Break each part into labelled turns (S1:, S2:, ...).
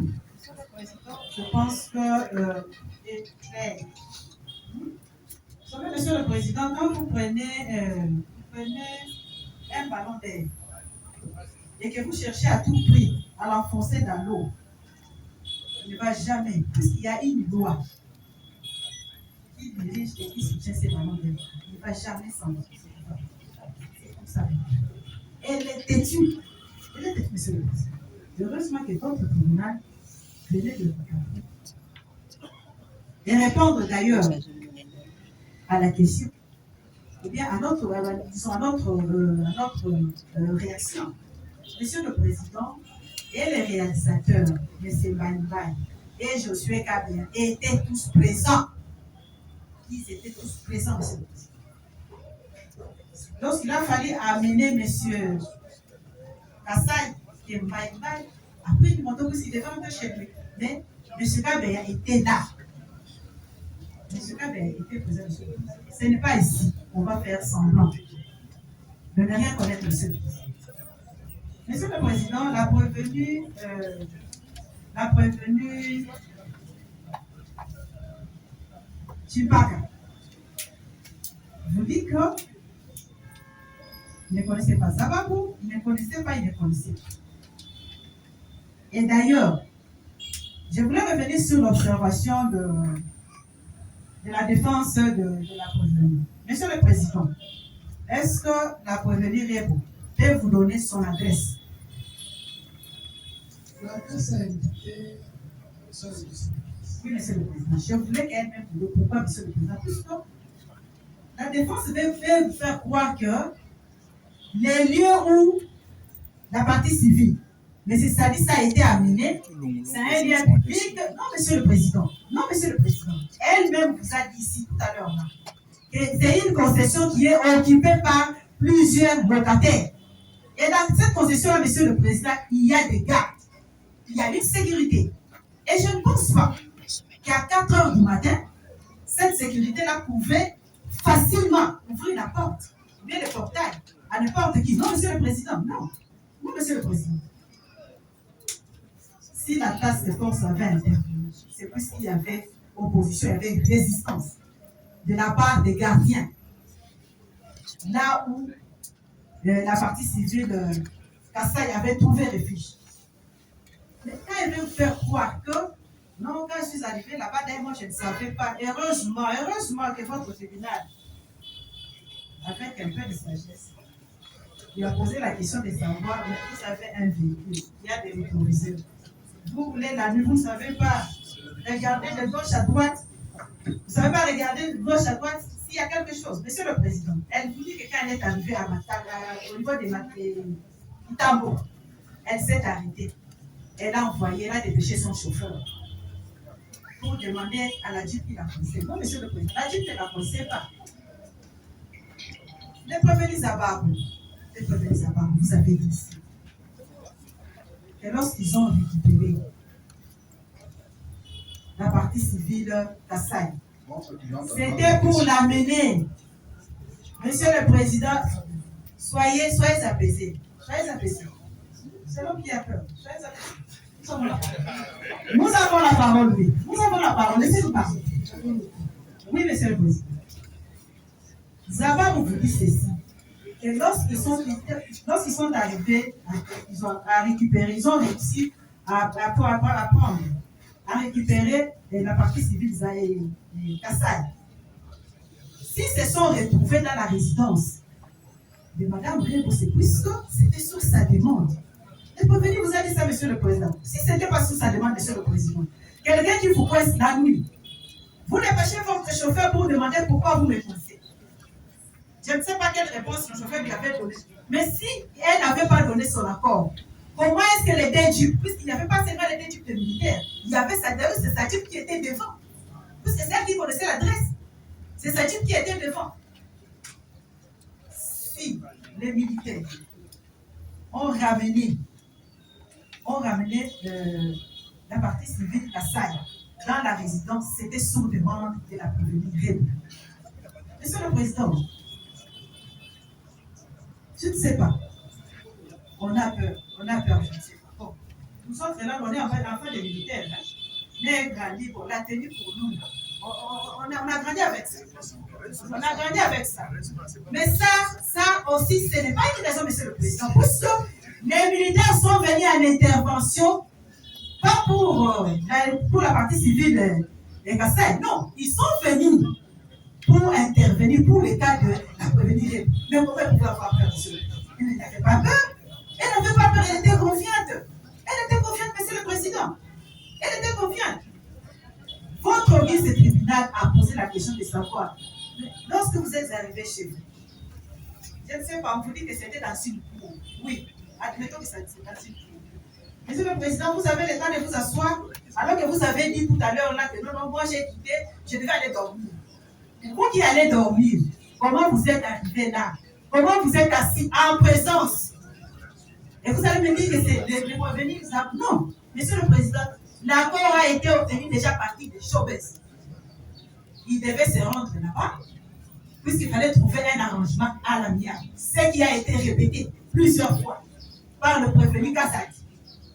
S1: Monsieur le Président, je pense que est clair. Vous savez, Monsieur le Président, quand vous prenez un ballon d'air et que vous cherchez à tout prix à l'enfoncer dans l'eau, il ne va jamais, puisqu'il y a une loi qui dirige et qui soutient ces ballons d'air. Il ne va jamais s'en sortir. C'est comme ça. Elle est têtue. Elle est têtue, Monsieur le Président. Heureusement que votre tribunal venait de regarder et répondre d'ailleurs à la question, ou bien à notre réaction. Monsieur le Président et les réalisateurs, M. Banibay et Josué Kabia, étaient tous présents. Ils étaient tous présents, Monsieur le Président. Lorsqu'il a fallu amener M. Kassai et Banibay, après il m'a dit qu'il devait rentrer chez lui. Mais M. Kabia était là. M. Kabia était présent. Ce n'est pas ici qu'on va faire semblant de ne rien connaître, Monsieur le Président. Monsieur le Président, la prévenue Chibaka vous dit que il ne connaissait pas Zababou, il ne connaissait pas. Et d'ailleurs, je voulais revenir sur l'observation de la défense de la prévenue. Monsieur le Président, est-ce que la prévenue Rebo peut vous donner son adresse?
S2: L'adresse a indiqué son adresse.
S1: Oui, Monsieur le Président. Je voulais qu'elle-même vous dise pourquoi, Monsieur le Président. Puisque la défense veut vous faire croire que les lieux où la partie civile, M. Sadissa a été amené, c'est un lieu public. Non, Monsieur le Président. Non, Monsieur le Président. Elle-même vous a dit ici tout à l'heure que c'est une concession qui est occupée par plusieurs locataires. Et dans cette concession-là, Monsieur le Président, il y a des gardes. Il y a une sécurité. Et je ne pense pas qu'à 4 heures du matin, cette sécurité-là pouvait facilement ouvrir la porte, ou bien le portail, à n'importe qui. Non, Monsieur le Président, non. Non, Monsieur le Président. Si la task force avait intervenu, c'est parce qu'il y avait opposition, il y avait résistance de la part des gardiens. Là où la partie civile Kassai avait trouvé refuge. Mais quand ils veulent faire croire que, non, quand je suis arrivé là-bas, d'ailleurs, moi je ne savais pas. Heureusement que votre tribunal, avec un peu de sagesse, il a posé la question de savoir, mais vous avez un véhicule, il y a des motorisés. Vous voulez la nuit, vous ne savez pas regarder de gauche à droite. Vous ne savez pas regarder de gauche à droite s'il y a quelque chose. Monsieur le Président, elle vous dit que quand elle est arrivée à au niveau des Itambo, elle s'est arrêtée. Elle a envoyé, elle a dépêché son chauffeur pour demander à la DIP qui la connaissait. Non, Monsieur le Président, la DIP ne la connaissait pas. Les prévenus Zababou, vous avez dit ici. Et lorsqu'ils ont récupéré la partie civile Kassai, c'était pour l'amener. Monsieur le Président, soyez apaisés. Soyez apaisés. C'est l'homme qui a peur. Soyez apaisés. Nous avons la parole, oui. Nous avons la parole. Laissez-nous parler. Oui, Monsieur le Président. Zababou vous dit ceci. Et lorsqu'ils sont arrivés, ils ont réussi à prendre, à récupérer la partie civile Kassai. S'ils se sont retrouvés dans la résidence de Mme Rebo, c'est puisque c'était sur sa demande. Le prévenu vous a dit ça, Monsieur le Président. Si ce n'était pas sur sa demande, Monsieur le Président, quelqu'un qui vous coince la nuit, vous dépêchez votre chauffeur pour demander pourquoi vous me coincez. Je ne sais pas quelle réponse le chauffeur lui avait donnée. Mais si elle n'avait pas donné son accord, comment est-ce que les DJUP, puisqu'il n'y avait pas seulement les DJUP de militaires, il y avait sa DJUP qui était devant. Puisque c'est elle qui connaissait l'adresse. C'est sa DJUP qui était devant. Si les militaires ont ramené la partie civile Kassai dans la résidence, c'était sous demande de la prévenue Rebo. Monsieur le Président, je ne sais pas. On a peur, je ne sais pas. Bon. Nous autres, là, on est enfants des militaires. Hein. Mais grandi, bon, la tenue pour nous. On a grandi avec ça. On a grandi avec ça. Mais ça aussi, ce n'est pas une raison, monsieur le président. Puisque les militaires sont venus en intervention, pas pour la partie civile des Kassai. Non, ils sont venus pour intervenir, pour le cas de la prévenir. Mais pourquoi elle pouvait avoir peur, monsieur? Elle n'avait pas peur. Elle n'avait pas peur, elle était confiante. Elle était confiante, monsieur le président. Elle était confiante. Votre guide de tribunal a posé la question de savoir, lorsque vous êtes arrivé chez vous, je ne sais pas, on vous dit que c'était dans une cour. Oui, admettons que c'est dans une cour. Monsieur le président, vous avez le temps de vous asseoir, alors que vous avez dit tout à l'heure là que non, moi j'ai quitté, je devais aller dormir. Vous qui allez dormir, comment vous êtes arrivé là? Comment vous êtes assis en présence? Et vous allez me dire que c'est de revenir. Non, monsieur le président, l'accord a été obtenu déjà à partir de Chobès. Il devait se rendre là-bas, puisqu'il fallait trouver un arrangement à l'amiable. Ce qui a été répété plusieurs fois par le prévenu Kazaki.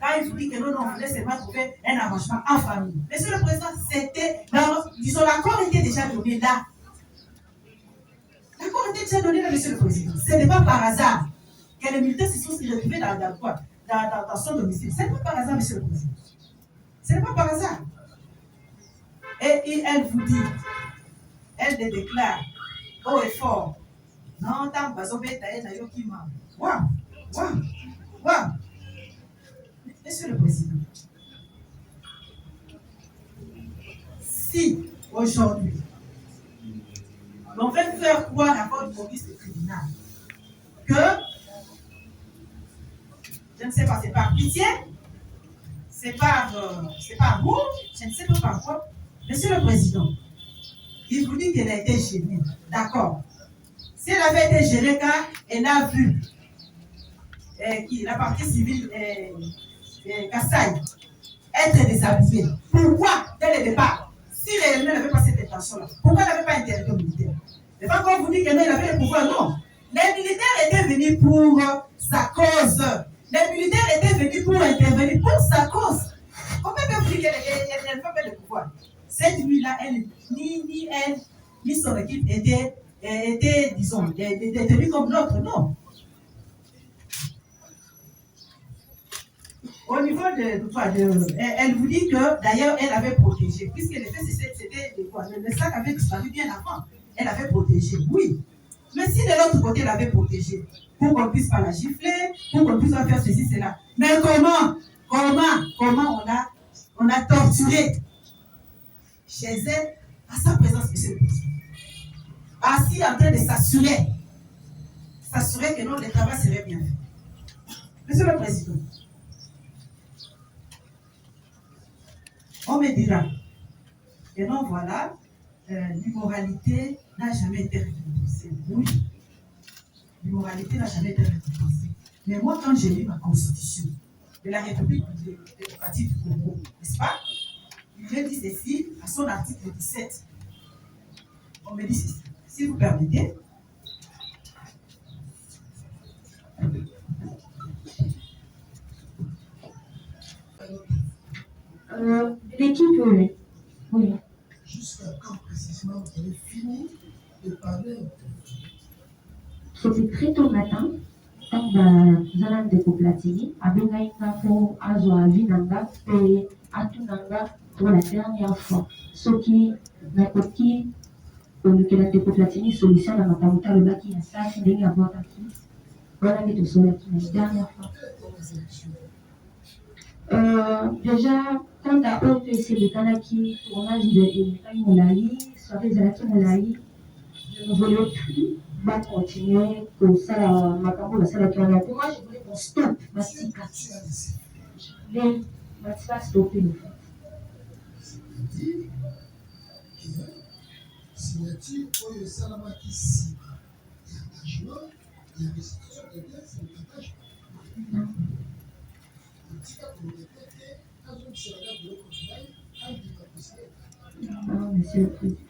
S1: Quand il vous dit que non, on voulait seulement trouver un arrangement en famille. Monsieur le président, c'était, disons, l'accord était déjà donné là. L'accord était déjà donné là, monsieur le président. Ce n'est pas par hasard que les militaires se sont retrouvés dans son domicile. Ce n'est pas par hasard, monsieur le président. Ce n'est pas par hasard. Et elle vous dit, elle le déclare haut et fort. Non, tant que vous avez été yokima. Waouh. Monsieur le président, si aujourd'hui, on veut faire croire à votre police de tribunal que, je ne sais pas, c'est par pitié, c'est par amour, je ne sais pas par quoi. Monsieur le président, il vous dit qu'elle a été gênée. D'accord. Si elle avait été gênée quand elle a vu la partie civile Kassai être déshabillée, pourquoi, dès le départ, si réellement elle n'avait pas cette intention-là, pourquoi elle n'avait pas interdit aux militaires? C'est pas comme vous dites qu'elle avait le pouvoir, non. Les militaires étaient venus pour sa cause. Les militaires étaient venus pour intervenir pour sa cause. Comment peut-vous dire qu'elle n'avait pas le pouvoir? Cette nuit-là, ni elle, ni son équipe étaient disons, détenus comme l'autre, non. Au niveau elle vous dit que d'ailleurs elle avait protégé, puisque le fait c'était le sac avait disparu bien avant. Elle avait protégé, oui. Mais si de l'autre côté elle avait protégé, pour qu'on puisse pas la gifler, pour qu'on puisse pas faire ceci, cela. Mais comment on a torturé chez elle à sa présence, monsieur le président. Assis en train de s'assurer que non, le travail serait bien fait. Monsieur le président, on me dira que non, voilà, l'immoralité n'a jamais été récompensée. Oui, l'immoralité n'a jamais été récompensée. Mais moi, quand j'ai lu ma constitution de la République démocratique du Congo, n'est-ce pas? Il dit ceci à son article 17. On me dit ceci. Si vous permettez.
S3: L'équipe, oui.
S2: Jusqu'à quand précisément vous avez fini de parler?
S3: C'était très tôt le matin. Tant que Zalan de Koplatini, Abengaïka pour Azwa Vinanga et Atunanga pour la dernière fois. Ce qui n'a pas qui, que la Koplatini, solution à Matamuta, le baki, la salle, il y a un qui. Voilà les deux sols qui la dernière fois. Déjà, quand tu as OPC de Kanaki, tournage de Moulaï, soirée Zalaki Moulaï, je ne voulais plus continuer pour ça, ma campagne, la salle qui en a. Moi, je voulais qu'on stoppe Mastika. Les Mastika stopper le fait.
S2: C'est-à-dire que signature pour le salama qui signe, il y a engagement, il y a restitution de biens, c'est le partage.
S3: Non. Non, monsieur le président.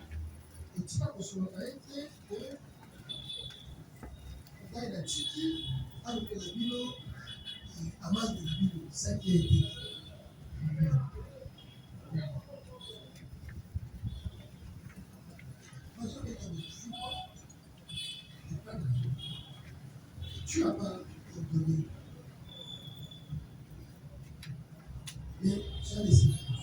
S2: Mais tu as laissé faire.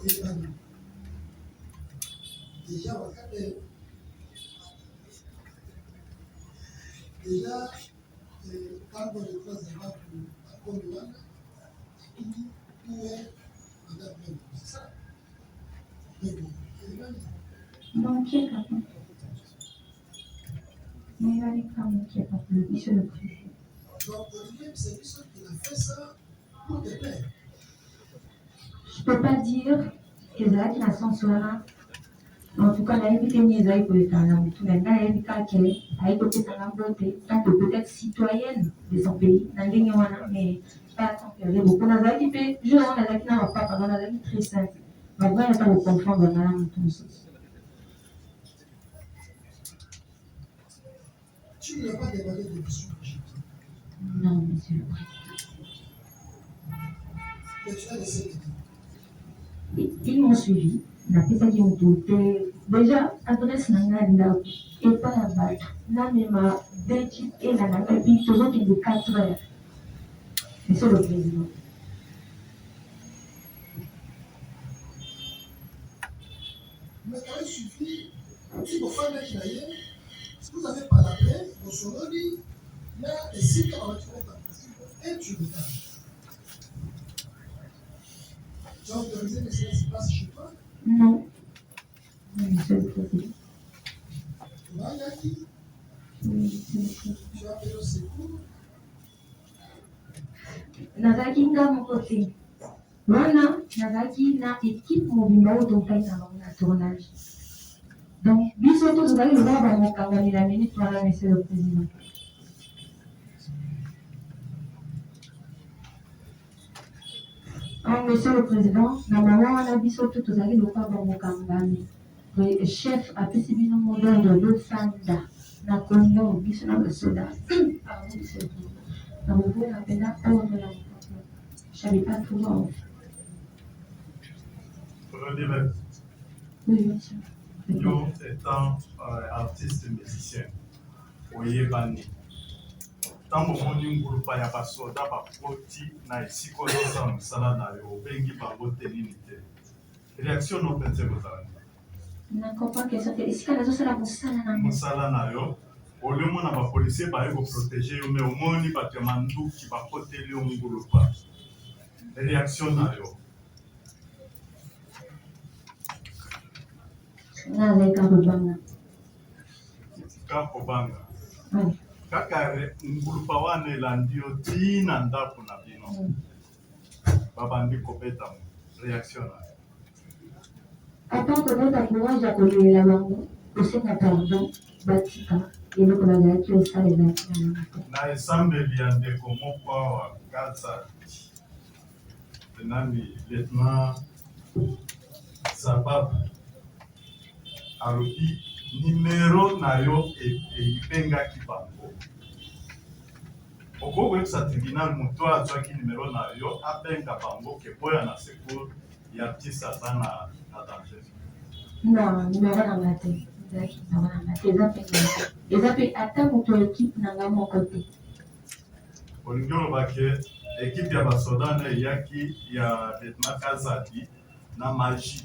S2: Oui, madame. Déjà, quand on est très avant pour Condoana, où est madame même? C'est ça. Mais bon,
S3: N'inquiète pas. N'inquiète pas, monsieur le préfet.
S2: donc, Olivier, c'est lui seul qui a fait ça pour te plaire.
S3: Je ne peux pas dire que c'est là qui a son soin. En tout cas, il y a une petite pour les talents. Tout le monde a une petite beauté, tant que peut-être citoyenne de son pays. Mais pas tant qu'il y avait beaucoup. On a qui fait, je on a qui n'a pas, on a qui très simple. Mais voilà, il n'y a pas de confort dans la
S2: Tu ne l'as pas demandé de mission.
S3: Non, monsieur le président.
S2: Mais tu as laissé
S3: Ils m'ont suivi. La pizza qui m'ont douté. Déjà, adresse n'a et pas la balle. Là, mais ma bêtise et la nana, et puis toujours qu'il est 4 heures. Monsieur le président.
S2: Mais quand il suffit, si vous faites un qui si vous n'avez pas la paix, vous serez dit, là, et si tu as et tu regardes. Tu as autorisé que cela se passe chez toi?
S3: Non. Monsieur le président.
S2: Tu vas y qui?
S3: Oui, monsieur le président.
S2: Tu as appelé au secours?
S3: Nazaki nga mon côté. Voilà, Nazaki na équipe mobile donc il y a un tournage. Donc, biso tous vous allez le voir dans mon cabinet la minute voilà, monsieur le président. Monsieur le président, normalement, on a biso tous vous allez le voir dans mon cabinet. Le chef a pu subir un modèle de l'Ofanda. Na Congo, biso na le soldat. Pardon, monsieur le président. Na vous la peine hors de la je n'avais pas tout voir. Oui, monsieur.
S4: Yo étant artiste et musicien, oyebani. Tant que moni ngulupa ya basoda bakoti na esiko oza mosala na yo obengi bango tenini te. Réaction no mpenza kozala.
S3: Na comprends que ça fait esika nazosala
S4: mosala na yo olemona bapolisier baye koprotege yo me omoni bato ya manduki bakoteli yo ngulupa. Réaction na yo. Kakobanga. Kaka ngulupa wana elandi yo tina ndako na bino. Babandi kobeta mo. Réaction na yo.
S3: Attends que notre courage à coller la langue, aussi n'a pardon, batika, et le collègue qui est ça les
S4: na esambeli ya ndeko moko awa kasa nani lieutenant sababu alobi nimero na yo ebengaki bango okokoyebisa tribunal moto azwaki nimero na yo abenga bango ke boya na secours ya artiste aza na danger.
S3: Non, numéro na ngate. Eza pe ata moto équipe na nga mon côté.
S4: Olingi olobake équipe ya basoda na eyaki ya lieutenant Kazadi na magie.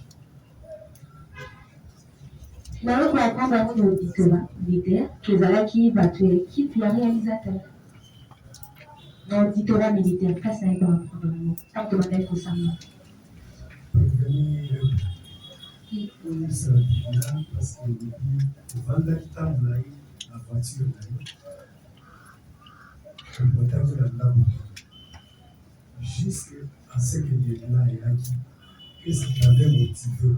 S3: Na ko apprendre à nous militaire que ezalaki bato ya équipe ya réalisateur. Na auditorat militaire kasi na ko apprendre tant que madame kosamba.
S5: Ça là parce que le vendredi temps là la voiture là le bateau là jusqu'à ce que les là et là qu'est-ce qui avait motivé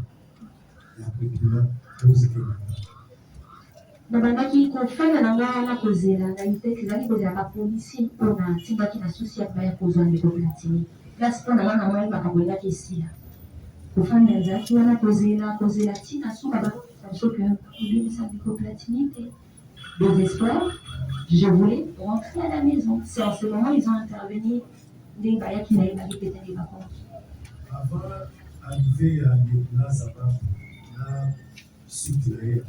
S5: la population pour que
S3: nabandaki kofanda na nga wana kozela ngai ezalaki kozela bapolisi mpona ntimbaki na susi ya baya kozwa ndeko platini place mpo na nga na mwai makambo elaki esila kofanda ezalaki wana kozela ntina suka bakokisa biso ke kobimisa ndeko platini te désespoir je voulais rentrer à la maison c'est en ce moment ils ont intervenu ndenge bayaki nayebaki pete nde bakonki
S5: avant arrivé à l'église avant là soutenir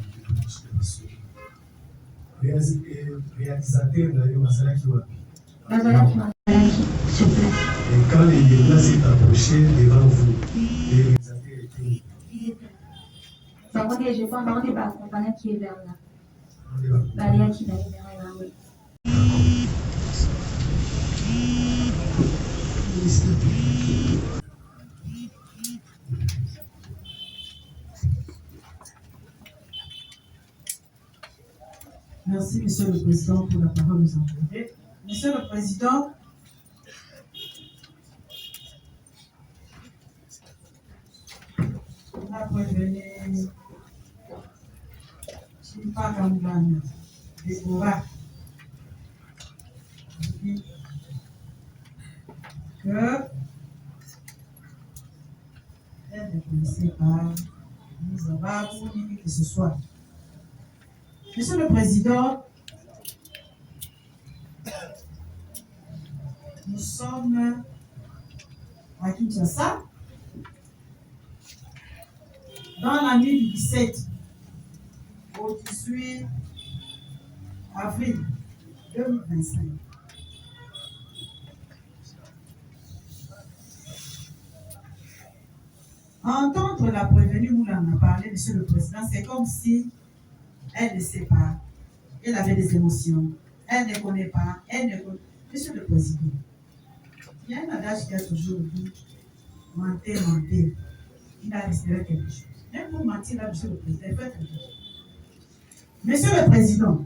S5: la réalisateur d'ailleurs bazalaki wapi?
S3: bazalaki bazalaki sur place.
S5: Et quand les Yéna s'est approché devant vous, les réalisateurs étaient
S3: Bango nde je pense bango nde baakompanaki ye vers là.
S5: où?
S3: Baliaki na ye vers là, oui.
S1: Merci, Monsieur le Président, pour la parole nous accordée. Monsieur le Président, on a prévenu Chimpa Kambana, Déborah, que elle ne connaissait pas nous avons dit que ce soit. Monsieur le Président, nous sommes à Kinshasa dans la nuit du 17 au 18 avril 2025. Entendre la prévenue, nous en a parlé, Monsieur le Président, c'est comme si elle ne sait pas, elle avait des émotions, elle ne connaît pas, elle ne connaît. Monsieur le Président, il y a un adage qui a toujours dit mentir, mentir. Il a respiré quelque chose. Même pour mentir, là, Monsieur le Président, il faut être intelligent. Monsieur le Président,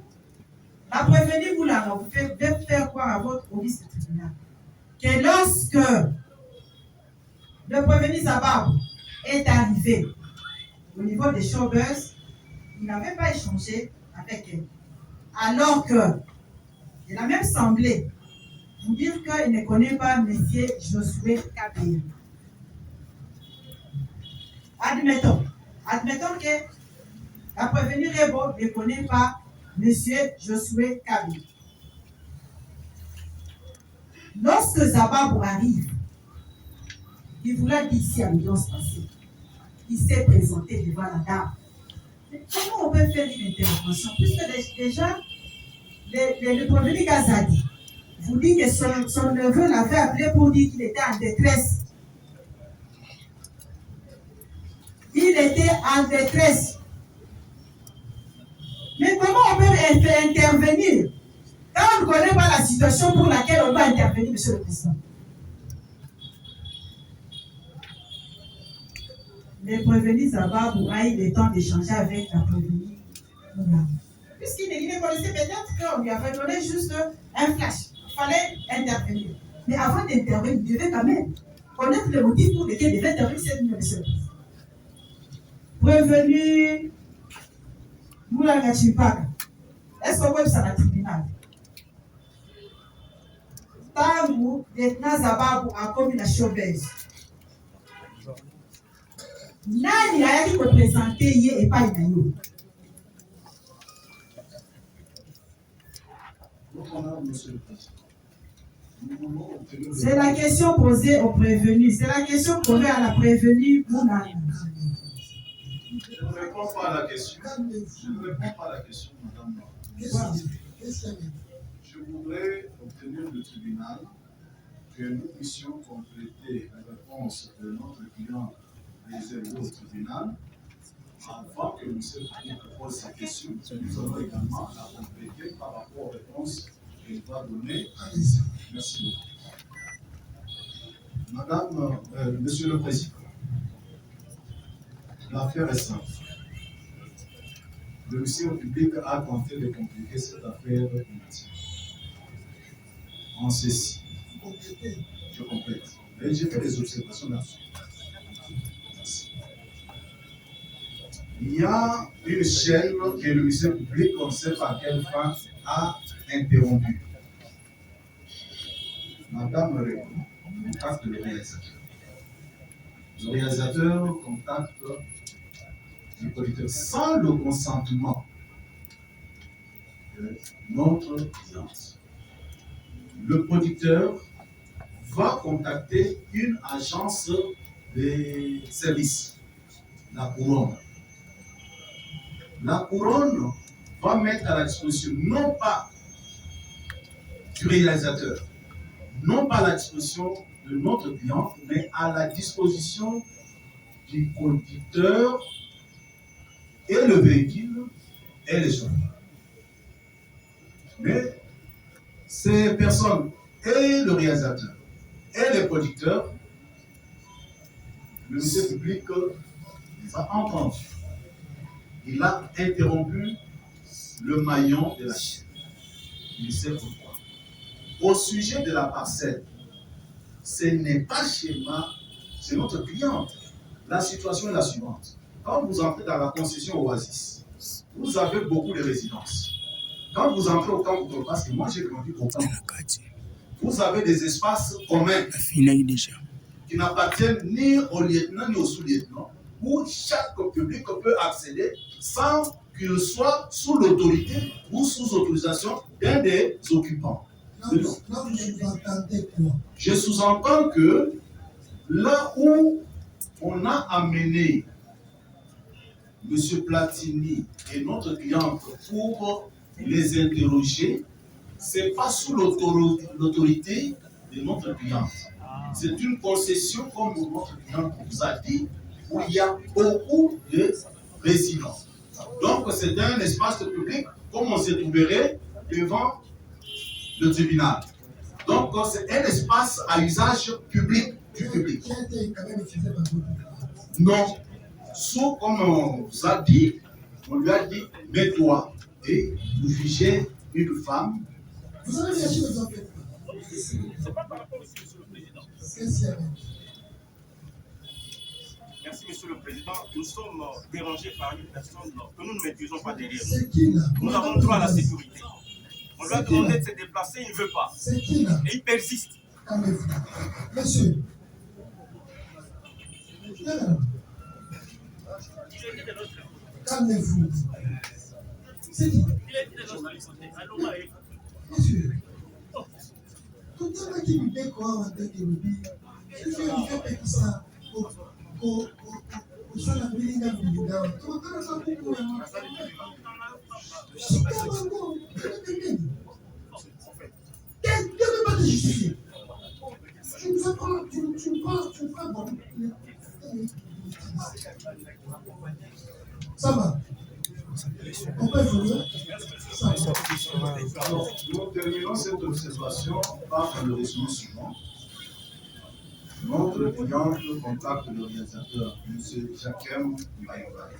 S1: la prévenue, vous l'avez fait faire croire à votre police tribunal que lorsque le prévenu Zabab est arrivé au niveau des showbuzz, il n'avait pas échangé avec elle. Alors que il a même semblé vous dire qu'il ne connaît pas M. Josué Kabila. Admettons que la prévenue Rebo ne connaît pas M. Josué Kabila. Lorsque Zababou arrive, il voulait dire ici à l'audience passée, il s'est présenté devant la dame. Mais comment on peut faire une intervention? Puisque déjà, le prévenu Gazadi vous dit que son neveu l'avait appelé pour dire qu'il était en détresse. Il était en détresse. Mais comment on peut intervenir quand on ne connaît pas la situation pour laquelle on doit intervenir, Monsieur le Président? Le prévenu Zababou a eu le temps d'échanger avec la prévenue. Puisqu'il ne connaissait peut-être qu'on lui avait donné juste un flash. Il fallait intervenir. Mais avant d'intervenir, il devait quand même connaître le motif pour lequel il devait intervenir cette nuit, Monsieur le Président. Prévenu Moulanga Chipaka, est-ce qu'on peut ça à tribunal? Tangu Lieutenant Zababou a commis la showbase. Nani ayaki représenter ye et pas inayo? C'est la question posée au prévenu. C'est la question posée à la prévenue Mouna.
S4: Je ne réponds pas à la question. Je ne réponds pas à la question, madame. Je voudrais obtenir du tribunal que nous puissions compléter la réponse de notre client réservé au tribunal. Avant que M. Fani pose sa question, nous allons également la compléter par rapport aux réponses qu'il va donner. Merci beaucoup. Madame, Monsieur le Président, l'affaire est simple. Le ministère public a tenté de compliquer cette affaire inutile. En ceci, je complète. Et j'ai fait des observations là-dessus. Il y a une chaîne que le ministère public, on ne sait pas quelle fin, a interrompue. Madame contacte le réalisateur. Le réalisateur contacte le producteur sans le consentement de notre cliente. Le producteur va contacter une agence de services, la Couronne. La Couronne
S6: va mettre à la disposition non pas du réalisateur, non pas à la disposition de notre client, mais à la disposition du conducteur et le véhicule et les chauffeurs. Mais ces personnes et le réalisateur et les producteurs, le ministère public les a entendus. Il a interrompu le maillon de la chaîne. Il sait pourquoi. Au sujet de la parcelle, ce n'est pas chez moi, c'est notre cliente. La situation est la suivante. Quand vous entrez dans la concession Oasis, vous avez beaucoup de résidences. Quand vous entrez au camp, parce que moi j'ai grandi au camp, vous avez des espaces communs qui n'appartiennent ni au lieutenant ni au sous-lieutenant, où chaque public peut accéder sans qu'il soit sous l'autorité ou sous autorisation d'un des occupants.
S2: Là, vous sous-entendez quoi?
S6: Je sous-entends que là où on a amené M. Platini et notre cliente pour les interroger, ce n'est pas sous l'autorité de notre cliente. C'est une concession, comme notre cliente vous a dit, où il y a beaucoup de résidents. Donc, c'est un espace public, comme on se trouverait devant le tribunal. Donc, c'est un espace à usage public, du public.
S2: Qui a été quand même utilisé par vous?
S6: Non. Sauf comme on vous a dit, on lui a dit, mets-toi et vous jugez une femme.
S2: Vous avez réagi aux enquêtes.
S7: C'est pas par rapport aussi, Monsieur le Président.
S2: Qu'est-ce qu'il y avait?
S7: Merci, Monsieur le Président. Nous sommes dérangés par une personne que nous ne maîtrisons pas derrière nous.
S2: C'est qui là?
S7: Nous avons droit à la sécurité. On lui a demandé de se déplacer, il ne veut pas.
S2: C'est qui là?
S7: Et il persiste.
S2: Calmez-vous. Monsieur. Calmez-vous. C'est qui? Monsieur. Tout ça là qui vous dit quoi en tête de l'oubli? C'est que vous faites ça au sein de la ville de Bouddha. Tout le temps, ça vous dit quoi? Qu'est-ce que pas te justifier? Tu me prends bon. Ça va. On peut évoluer. Ça va.
S6: Alors, nous terminons cette observation par le résumé suivant. Notre client contacte le réalisateur, M. Jacquem Mbaïba,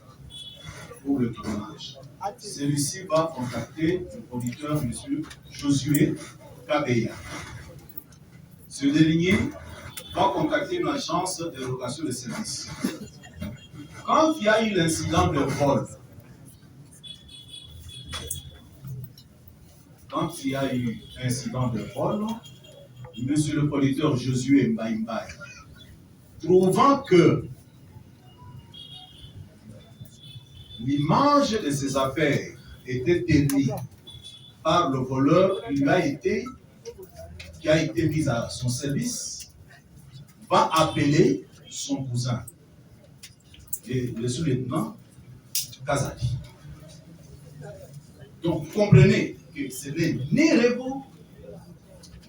S6: pour le tournage. Celui-ci va contacter le producteur, M. Josué Kabeya. Ce dernier va contacter une agence de location de services. Quand il y a eu l'incident de vol, monsieur le producteur Josué Mbaïmbaï, trouvant que l'image de ses affaires était ternie par le voleur qui a été mis à son service, va appeler son cousin, le sous-lieutenant Kazadi. Donc, vous comprenez que ce n'est ni Rebo,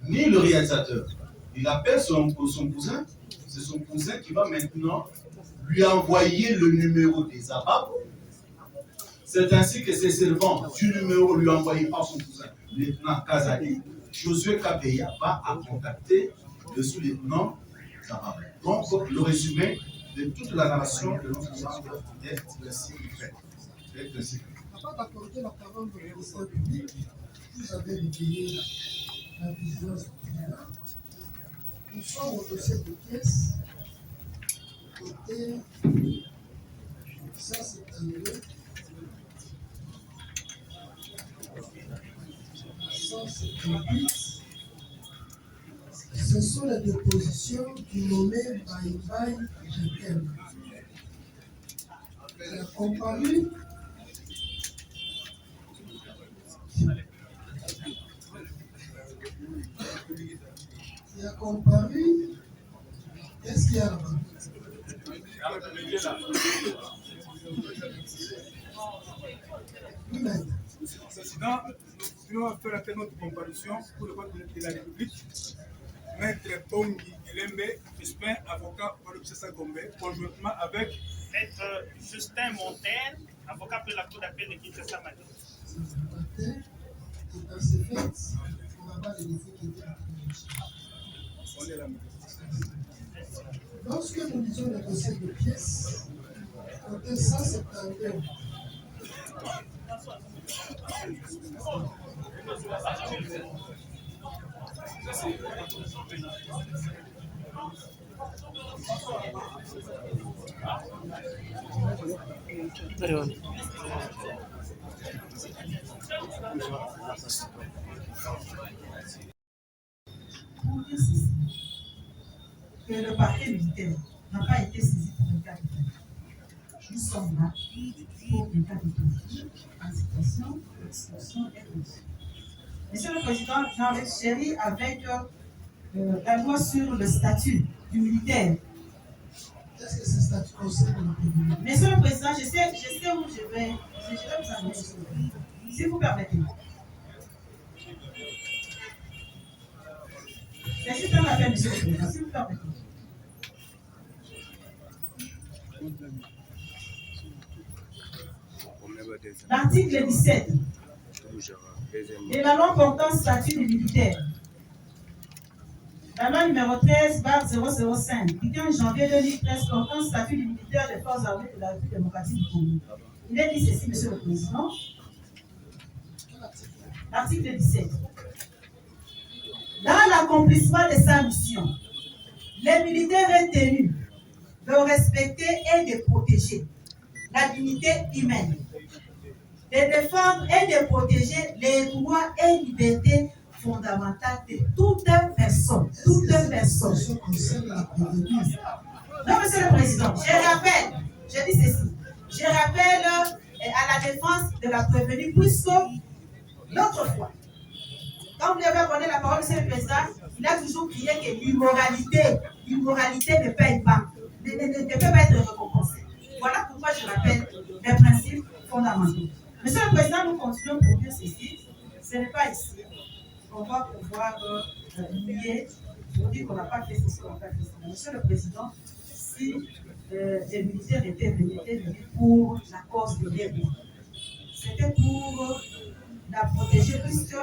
S6: ni le réalisateur. Il appelle son cousin, c'est son cousin qui va maintenant lui envoyer le numéro des ABAP. C'est ainsi que ses servants du numéro lui envoyé par son cousin, le lieutenant Kazadi, Josué Kabeya va contacter le sous-lieutenant Zabab. Donc, le résumé de toute la narration de notre langue est ainsi fait.
S2: Avant d'accorder la parole au ministère public, vous avez réveillé la vigilance cliente. Nous sommes au dossier de pièces. Côté, ça c'est annulé. Ça c'est public. Ce sont les dépositions du nommé Baïbaï Jekem. Il a comparu. Il a comparu. Qu'est-ce qu'il y a là-bas? Oui, mais
S8: Président, nous venons faire appel notre comparution pour le compte de la République. Maître Pongi Elembe, Crispin, avocat pour le Psessa Gombe, conjointement avec
S7: Maître Justin Montaigne, avocat pour la Cour d'appel de Kinshasa Mali.
S2: Dans ce fait, on va voir les défauts qui étaient
S8: on est là.
S2: Lorsque nous lisons le dossier de pièces, côté 172,
S1: pour dire ceci, que le parquet militaire n'a pas été saisi pour un cas de fait. Nous sommes là pour un cas de fait. En situation d'expulsion et de refus. Monsieur le Président, Jean Chéri, avec la loi sur le statut du militaire.
S2: qu'est-ce que ce statut concerne le président?
S1: Monsieur le Président, je sais où je vais vous amener, monsieur le Président. Si vous permettez. C'est juste un appel, monsieur le Président, si vous permettez. L'article 17 de la loi portant statut des militaires. La loi numéro 13/005 du 15 janvier 2013 portant statut des militaires des forces armées de la République démocratique du Congo. Il est dit ceci, monsieur le Président. L'article 17. Dans l'accomplissement de sa mission, les militaires est tenu de respecter et de protéger la dignité humaine, de défendre et de protéger les droits et libertés fondamentales de toute personne. Toute personne. Non, monsieur le Président, je dis ceci, je rappelle à la défense de la prévenue, puisque l'autre fois, quand vous avez donné la parole, monsieur le Président, il a toujours crié que l'immoralité ne paye pas, ne peut pas être récompensée. Voilà pourquoi je rappelle les principes fondamentaux. Monsieur le Président, nous continuons pour dire ceci. Ce n'est pas ici qu'on va pouvoir nier pour dire qu'on n'a pas fait ceci, on n'a pas fait ceci. Monsieur le Président, si les militaires étaient venus pour la cause de l'État, c'était pour la protéger, puisque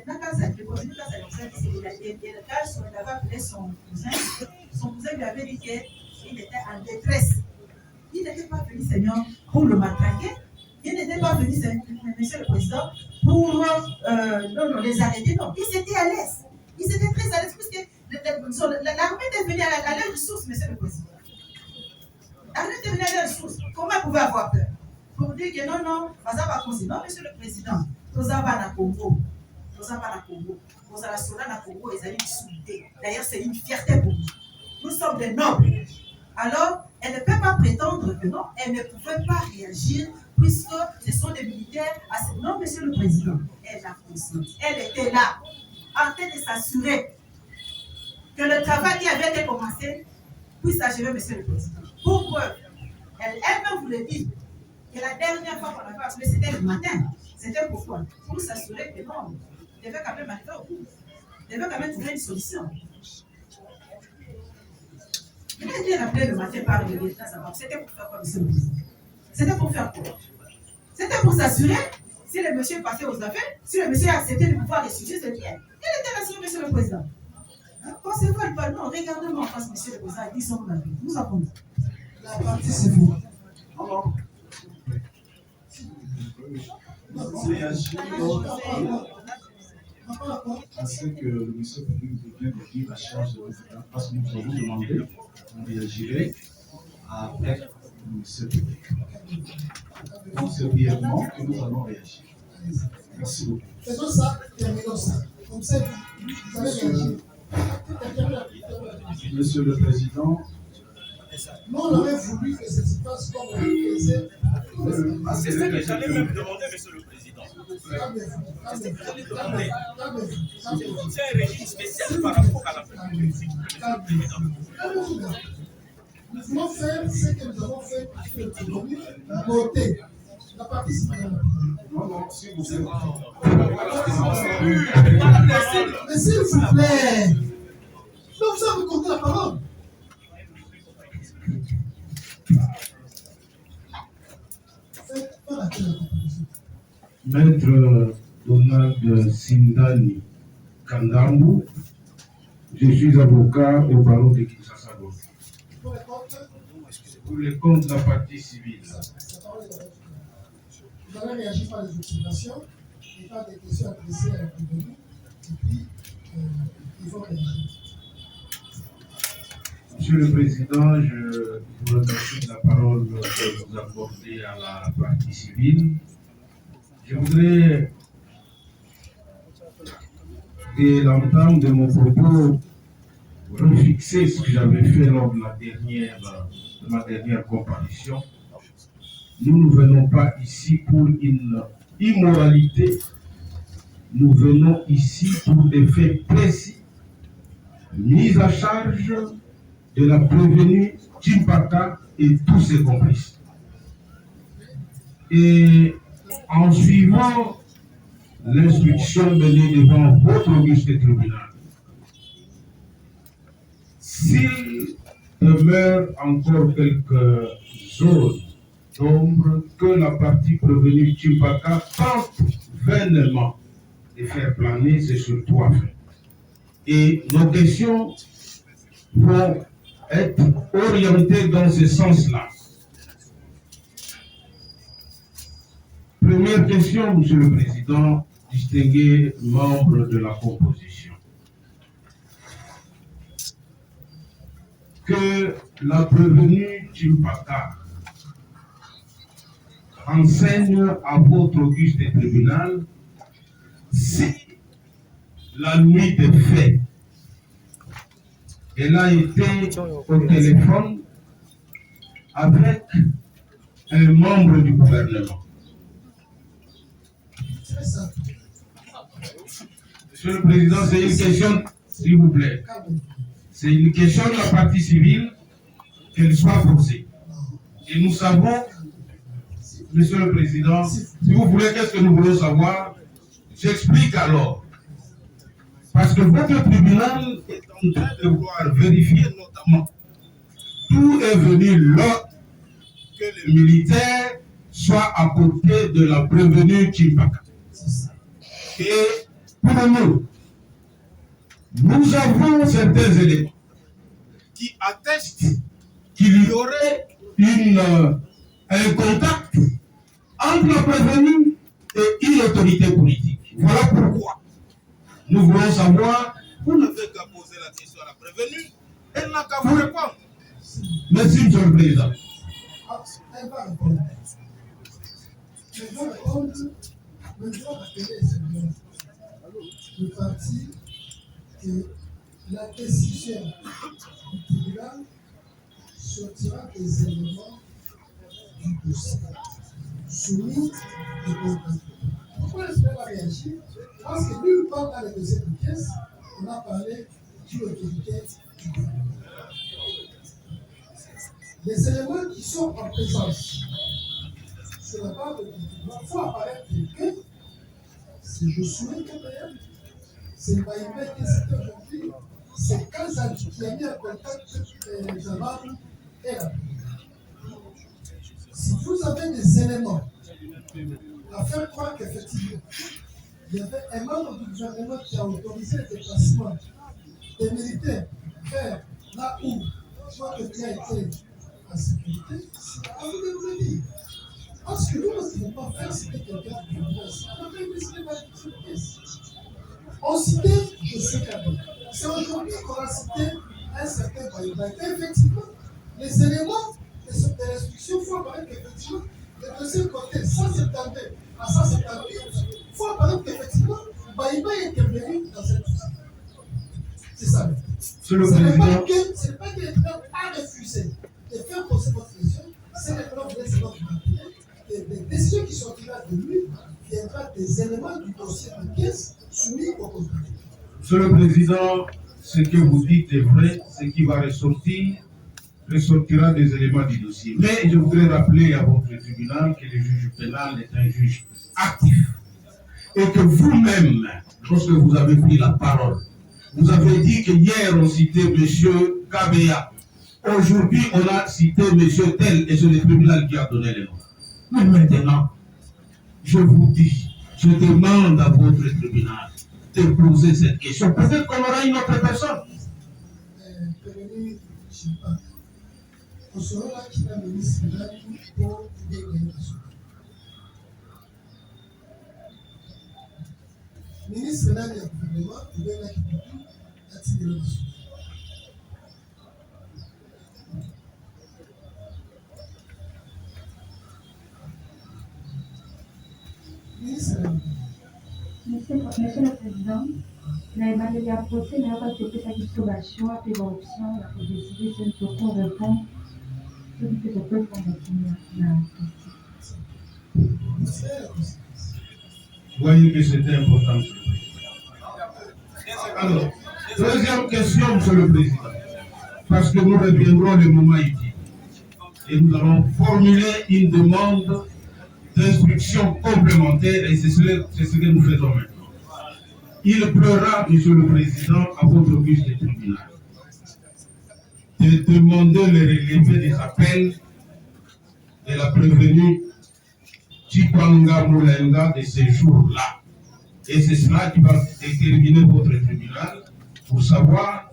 S1: maintenant, quand ça avait appelé son cousin lui avait dit qu'il était en détresse. Il n'était pas venu, Seigneur, pour le matraquer. Il n'était pas venu, monsieur le Président, pour les arrêter. Non, ils étaient à l'aise. Ils étaient très à l'aise, puisque l'armée était venue à leur ressource, monsieur le Président. L'armée était venue à leur ressource. Comment ils pouvaient avoir peur? Pour dire que non, ça va continuer. Non, monsieur le Président, nous avons à Congo. Nous avons à Congo. Nous avons à Congo, ils allaient soulever. D'ailleurs, c'est une fierté pour nous. Nous sommes des nobles. Alors, elle ne peut pas prétendre que non, elle ne pouvait pas réagir puisque ce sont des militaires. Non, monsieur le Président, elle a conscience. Elle était là, en train de s'assurer que le travail qui avait été commencé puisse s'achever, monsieur le Président. Pour preuve, elle-même vous le dit, que la dernière fois qu'on avait appelé, c'était le matin. C'était pourquoi? Pour s'assurer que non, il devait quand même arriver au bout. Il devait quand même trouver une solution. Il a été rappelé le matin par le l'État, c'était pour faire quoi, monsieur le Président? C'était pour faire quoi? C'était pour s'assurer si le monsieur passait aux affaires, si le monsieur acceptait de pouvoir ressusciter ce bien. Il était rassuré, monsieur le Président. Quand c'est pas le pardon, regardez-moi en face, monsieur le Président, ils sont dans la vie. Nous avons dit.
S2: La partie, c'est vous.
S1: Alors,
S6: à ce que le ministre public vient de dire la charge de l'État, parce que nous avons demandé, on réagirait après le ministère public. Donc c'est brièvement que nous allons réagir. Merci beaucoup.
S2: Faisons ça, terminons ça. Comme ça, vous allez réagir.
S6: Monsieur le Président,
S2: nous, on aurait voulu que ça se passe comme on le faisait.
S7: C'est ce que j'allais même demander, monsieur le Président.
S2: C'est ce que j'allais demander.
S7: C'est un régime spécial par rapport à la politique.
S2: Nous voulons faire ce que nous avons fait sur l'économie, voter. La partie civile.
S6: Non, non, s'il vous plaît.
S2: Mais s'il vous plaît. Non, vous avez compté la parole.
S5: Maître Donald Sindani Kandambu, je suis avocat au barreau de Kinshasa. Pour les comptes de la partie civile.
S2: Vous allez réagir par les observations et par des questions adressées à l'intervenu, et puis ils vont réagir.
S5: Monsieur le Président, je vous remercie de la parole que vous accordez à la partie civile. Je voudrais, dès l'entame de mon propos, refixer ce que j'avais fait lors de ma dernière comparution. Nous ne venons pas ici pour une immoralité, nous venons ici pour des faits précis, mise à charge de la prévenue Chimpaka et tous ses complices. Et en suivant l'instruction menée devant votre auguste tribunal, s'il demeure encore quelques zones d'ombre que la partie prévenue Chimpaka tente vainement de faire planer, c'est sur 3 faits. Et nos questions vont être orientées dans ce sens-là. Première question, Monsieur le Président, distingués membres de la composition. Que la prévenue Chimpaka enseigne à votre auguste tribunal si la nuit des faits, elle a été au téléphone avec un membre du gouvernement. Monsieur le Président, c'est une question, s'il vous plaît. C'est une question de la partie civile qu'elle soit posée. Et nous savons, Monsieur le Président, si vous voulez, qu'est-ce que nous voulons savoir? J'explique alors. Parce que votre tribunal est en train de vouloir vérifier notamment d'où est venu l'ordre que les militaires soient à côté de la prévenue Chimpaka. Et pour nous avons certains éléments qui attestent qu'il y aurait un contact entre la prévenue et une autorité politique. Voilà pourquoi nous voulons savoir, vous n'avez qu'à poser la question à la prévenue, elle n'a qu'à vous répondre. Merci, Monsieur le Président.
S2: Elle va répondre. Elle va répondre. Maintenant, le parti que la décision du tribunal sortira des éléments du dossier soumis et condamnés. Pourquoi est-ce qu'elle va réagir? Parce que nulle part dans les dossiers de pièces, on a parlé d'une autorité du gouvernement. Les éléments qui sont en présence sur la part du tribunal, il faut apparaître quelqu'un. C'est Josué KPM, c'est Maïmé qui est cité aujourd'hui, c'est Kazali qui a mis en contact Jamal et la. Si vous avez des éléments à faire croire qu'effectivement, il y avait un membre du gouvernement qui a autorisé le déplacement des militaires vers là où soit le bien était en sécurité, c'est à vous de nous le dire. Parce que nous ne pouvons pas faire citer quelqu'un du gouvernement. On avait décidé de la pièce. On citait Josué Kabila. C'est aujourd'hui qu'on a cité un certain Baïba. Effectivement, les éléments de l'instruction font apparaître qu'effectivement, le deuxième côté, 172 à 178, il faut apparaître qu'effectivement, Baïba est intervenu dans cette dossier. C'est ça. Ce n'est pas qu'il est pas refusé de faire poser votre question, c'est les preuves de votre matériel. Les décisions qui sortiront de lui viendront des éléments du dossier de pièces soumis au contrôle.
S5: Monsieur le Président, ce que vous dites est vrai, ce qui va ressortir ressortira des éléments du dossier. Mais je voudrais rappeler à votre tribunal que le juge pénal est un juge actif. Et que vous-même, lorsque vous avez pris la parole, vous avez dit que hier on citait M. Kabea. Aujourd'hui, on a cité M. Tel et c'est le tribunal qui a donné les noms. Mais maintenant, je vous dis, je demande à votre tribunal de poser cette question. Peut-être qu'on aura une autre personne.
S2: Ministre nani ya gouvernement obengaki butu atindela masuku ministre nani
S3: Monsieur le Président, naebandeli ya procès nayokaki opesaki biso bachoix mpe baoption ya kodeside soki tokorépondre soki mpe tokofondatina na
S2: ministère ya conséquence.
S5: Voyez que c'était important, monsieur le Président. Alors, deuxième question, monsieur le Président, parce que nous reviendrons le moment utile. Et nous allons formuler une demande d'instruction complémentaire et c'est ce que nous faisons maintenant. Il pleura, monsieur le Président, à votre auguste tribunal, de demander le relevé des appels de la prévenue Chipanga Moulenga de ce jour-là. Et c'est cela qui va déterminer votre tribunal pour savoir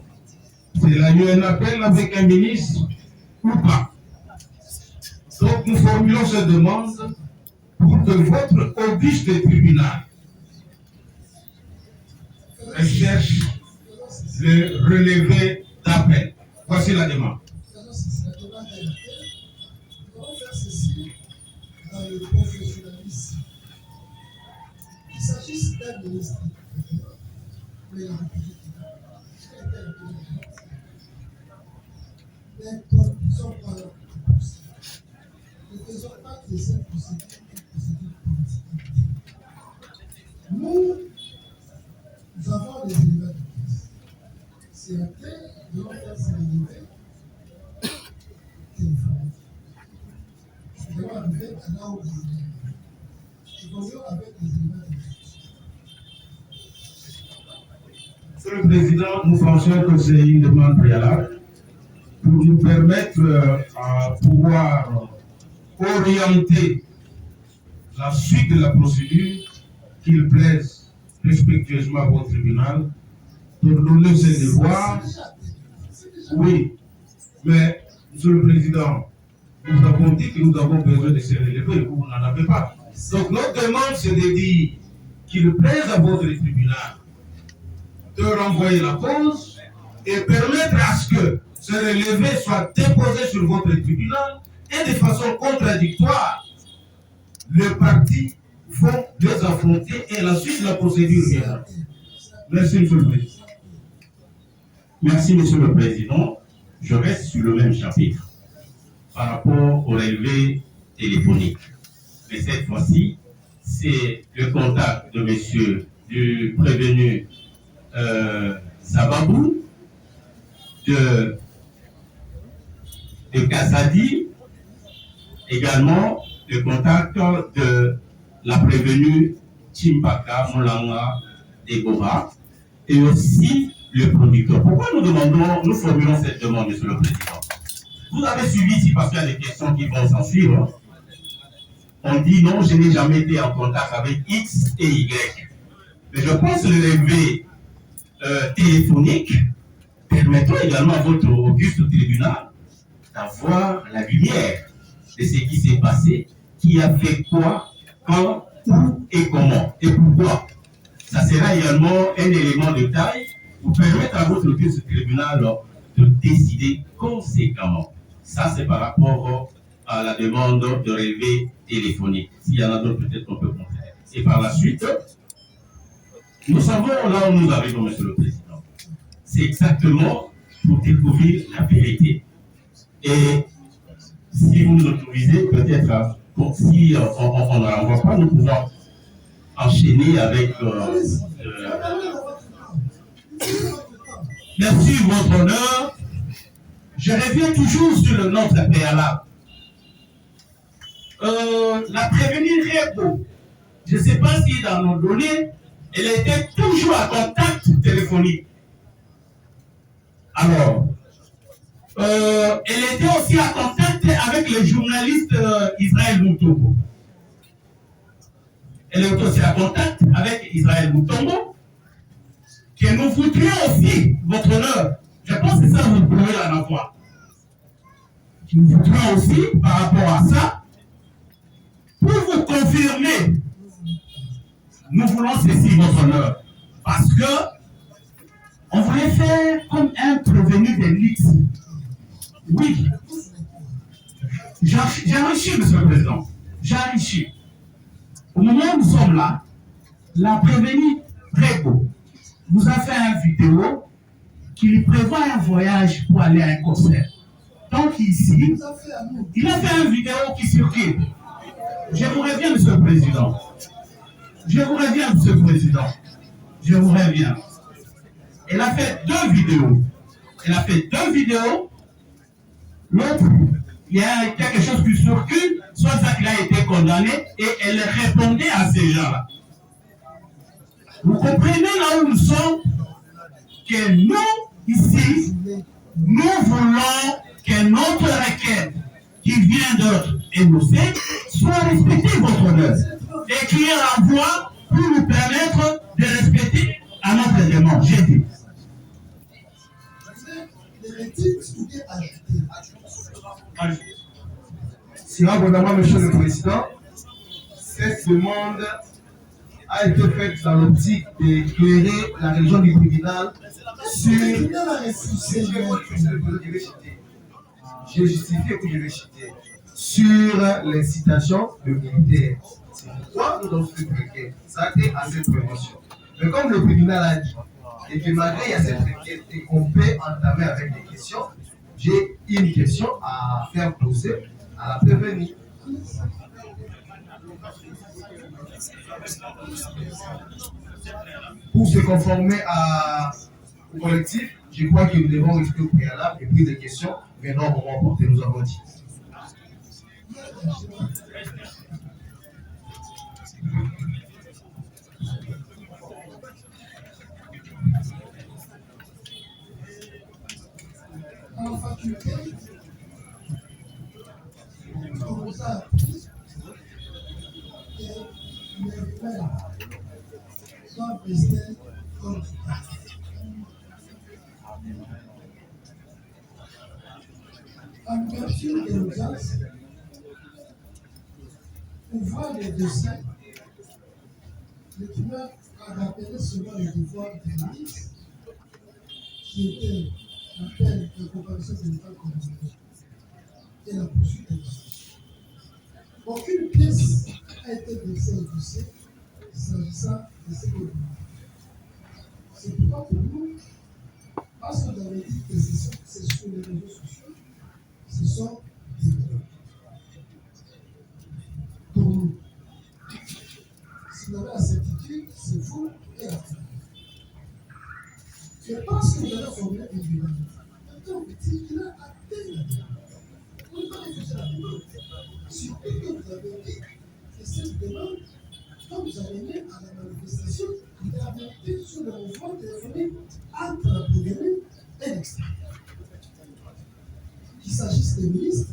S5: s'il a eu un appel avec un ministre ou pas. Donc nous formulons cette demande pour que votre auguste tribunal recherche le relevé d'appel. Voici la demande.
S2: Dans le professionnalisme. Il s'agisse d'un ministre mais la République mais donc, ils sont pas là pour ça. Ne faisons pas que cette procédure une procédure politique. Nous avons des éléments de pièces. C'est à terre, nous allons faire ces éléments téléphoniques. Nous devons arriver à là où vous voulez. Évoluons avec les éléments de pièces.
S5: Monsieur le Président, nous pensons que c'est une demande préalable pour nous permettre à pouvoir orienter la suite de la procédure, qu'il plaise respectueusement à votre tribunal, de donner ses devoirs. Oui, mais Monsieur le Président, nous avons dit que nous avons besoin de se relever, vous n'en avez pas. Donc notre demande, c'est de dire qu'il plaise à votre tribunal de renvoyer la cause et permettre à ce que ce relevé soit déposé sur votre tribunal et de façon contradictoire, les partis vont les affronter et la suite de la procédure viendra. Merci, Monsieur le Président.
S9: Merci, Monsieur le Président. Je reste sur le même chapitre par rapport au relevé téléphonique. Mais cette fois-ci, c'est le contact de monsieur du prévenu Zababou, de Kassadi, également le contact de la prévenue Chimpaka Moulanga Degova et aussi le producteur. Pourquoi nous formulons cette demande, Monsieur le Président? Vous avez suivi ici parce qu'il y a des questions qui vont s'en suivre. On dit non, je n'ai jamais été en contact avec X et Y. Mais je pense que le relevé téléphonique permettra également à votre auguste tribunal d'avoir la lumière de ce qui s'est passé, qui a fait quoi, quand, où et comment, et pourquoi. Ça sera également un élément de taille pour permettre à votre auguste tribunal de décider conséquemment. Ça, c'est par rapport à la demande de relevé téléphonique. S'il y en a d'autres, peut-être qu'on peut compter. Et par la suite, nous savons là où nous arrivons, Monsieur le Président. C'est exactement pour découvrir la vérité. Et si vous nous autorisez, peut-être, si on ne renvoie pas, nous pouvons enchaîner avec... Merci, votre honneur. Je reviens toujours sur le note préalable. La prévenue Rebo, je ne sais pas si dans nos données, elle était toujours à contact téléphonique. Alors, elle était aussi à contact avec le journaliste Israël Moutombo. Elle est aussi à contact avec Israël Moutombo, que nous voudrions aussi, votre honneur, je pense que ça vous pouvez en avoir. Nous voudrions aussi, par rapport à ça, pour vous confirmer, nous voulons ceci, votre honneur, parce que on voulait faire comme un prévenu de l'X. Oui. J'ai enrichi, monsieur le président. J'ai enrichi. Au moment où nous sommes là, la prévenue Rego vous a fait une vidéo qui lui prévoit un voyage pour aller à un concert. Donc ici, il a fait une vidéo qui circule. Je vous reviens, monsieur le président. Je vous reviens, monsieur le président. Je vous reviens. Elle a fait 2 vidéos. Elle a fait 2 vidéos. L'autre, il y a quelque chose qui circule, soit ça qu'il a été condamné, et elle répondait à ces gens-là. Vous comprenez là où nous sommes, que nous, ici, nous voulons que notre requête qui vient d'être énoncée soit respectée, votre honneur. Et qu'il y ait la voie pour nous permettre de respecter à notre demande. J'ai dit.
S10: Si abondamment, monsieur le président, cette demande a été faite dans l'optique d'éclairer la région du tribunal sur. J'ai justifié que je vais citer sur l'incitation de militaires. C'est pourquoi nous avons fait requête. Ça a été à cette prévention. Mais comme le tribunal a dit, et que malgré il y a cette requête et qu'on peut entamer avec des questions, j'ai une question à faire poser à la prévenue. Pour se conformer au collectif, je crois que nous devons rester au préalable et puis des questions viendront au moment porté, nous avons dit.
S2: En faculté, on vous a appris que les pères doivent rester comme du parti. En ouverture de l'audience, pour voir les dossiers, le tribunal a rappelé souvent le devoir des ministres qui était l'appel de la comparaison de l'État communautaire et la poursuite des dossiers. Aucune pièce a été dressée au dossier s'agissant de ces documents. C'est pourquoi pour nous, parce que vous avez dit que c'est sur les réseaux sociaux, ce sont des droits. Pour nous, si vous avez la certitude, c'est vous et la famille. Et parce que vous avez formulé une demande, maintenant vous dites qu'il a atteint la demande. Vous ne pouvez pas refuser la demande. Surtout que vous avez dit que cette demande, quand vous avez mis à la manifestation, il a monté sur le mouvement téléphonique entre la prévenue et l'extérieur. Qu'il s'agisse des ministres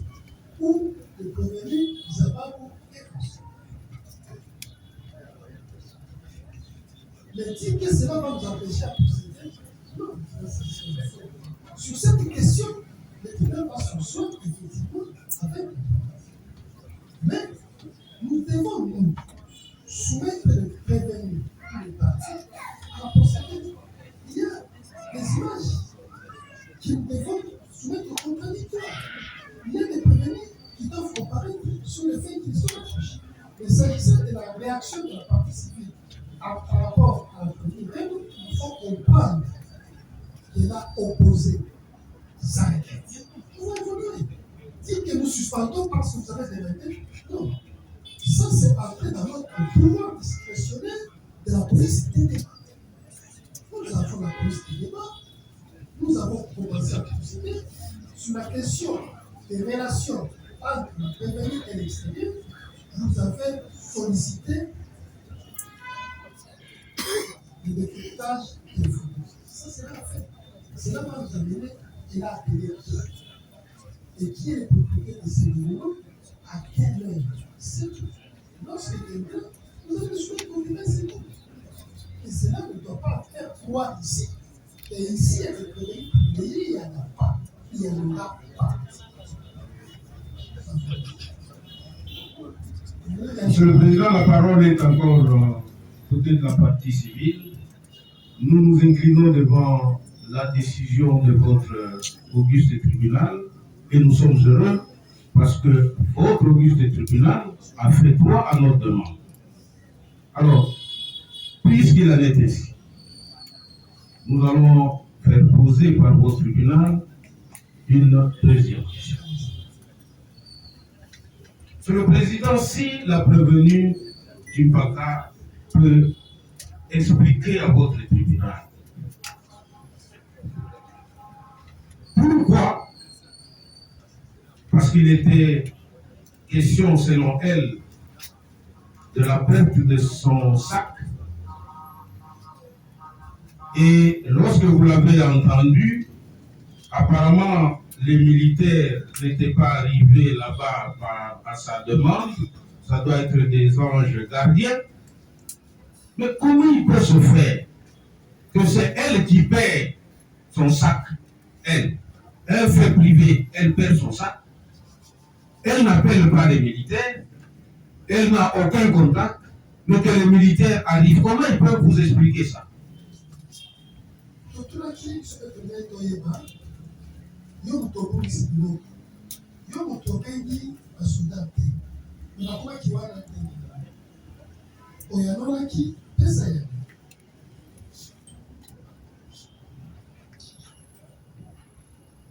S2: ou des prévenus Zababou et Conseil. Mais dire que cela va vous empêcher à procéder, non. Sur cette question, le tribunal va se soigner effectivement avec nous. Mais nous devons nous soumettre les prévenus et les partis à procéder. Il y a des images qui nous devons soumettre au contradictoire. Il y a des prévenus qui doivent comparaître sur les faits qu'ils sont affichés. Mais s'agissant de la réaction de la partie civile par rapport à la prévenue, il faut comprendre qu'elle a opposé sa requête. Vous évoluez. Dire que nous suspendons parce que vous avez délégué, non. Ça, c'est entré dans notre pouvoir discrétionnaire de la police des débats. Nous avons la police des débats. Nous avons commencé à procéder sur la question des relations entre le prévenu et l'extérieur, vous avez sollicité le décryptage des photos. Ça, c'est la fait. C'est là que vous avez il a appelé et qui est le propriétaire de ces vidéos, à quelle heure. C'est tout. Lorsque quelqu'un, vous avez choisi de confirmer, c'est tout. Et cela ne doit pas faire quoi ici. Et ici, avec le pays, il n'y en a pas. Il n'y en a pas.
S5: Monsieur le Président, la parole est encore côté de la partie civile. Nous nous inclinons devant la décision de votre auguste tribunal et nous sommes heureux parce que votre auguste tribunal a fait droit à notre demande. Alors, puisqu'il en est ainsi, nous allons faire poser par votre tribunal une deuxième question. Monsieur le Président, si la prévenue Chimpaka peut expliquer à votre tribunal pourquoi, parce qu'il était question selon elle de la perte de son sac, et lorsque vous l'avez entendu, apparemment les militaires n'étaient pas arrivés là-bas à sa demande, ça doit être des anges gardiens. Mais comment il peut se faire que c'est elle qui perd son sac, elle, un fait privé, elle perd son sac, elle n'appelle pas les militaires, elle n'a aucun contact, mais que les militaires arrivent. Comment ils peuvent vous expliquer ça?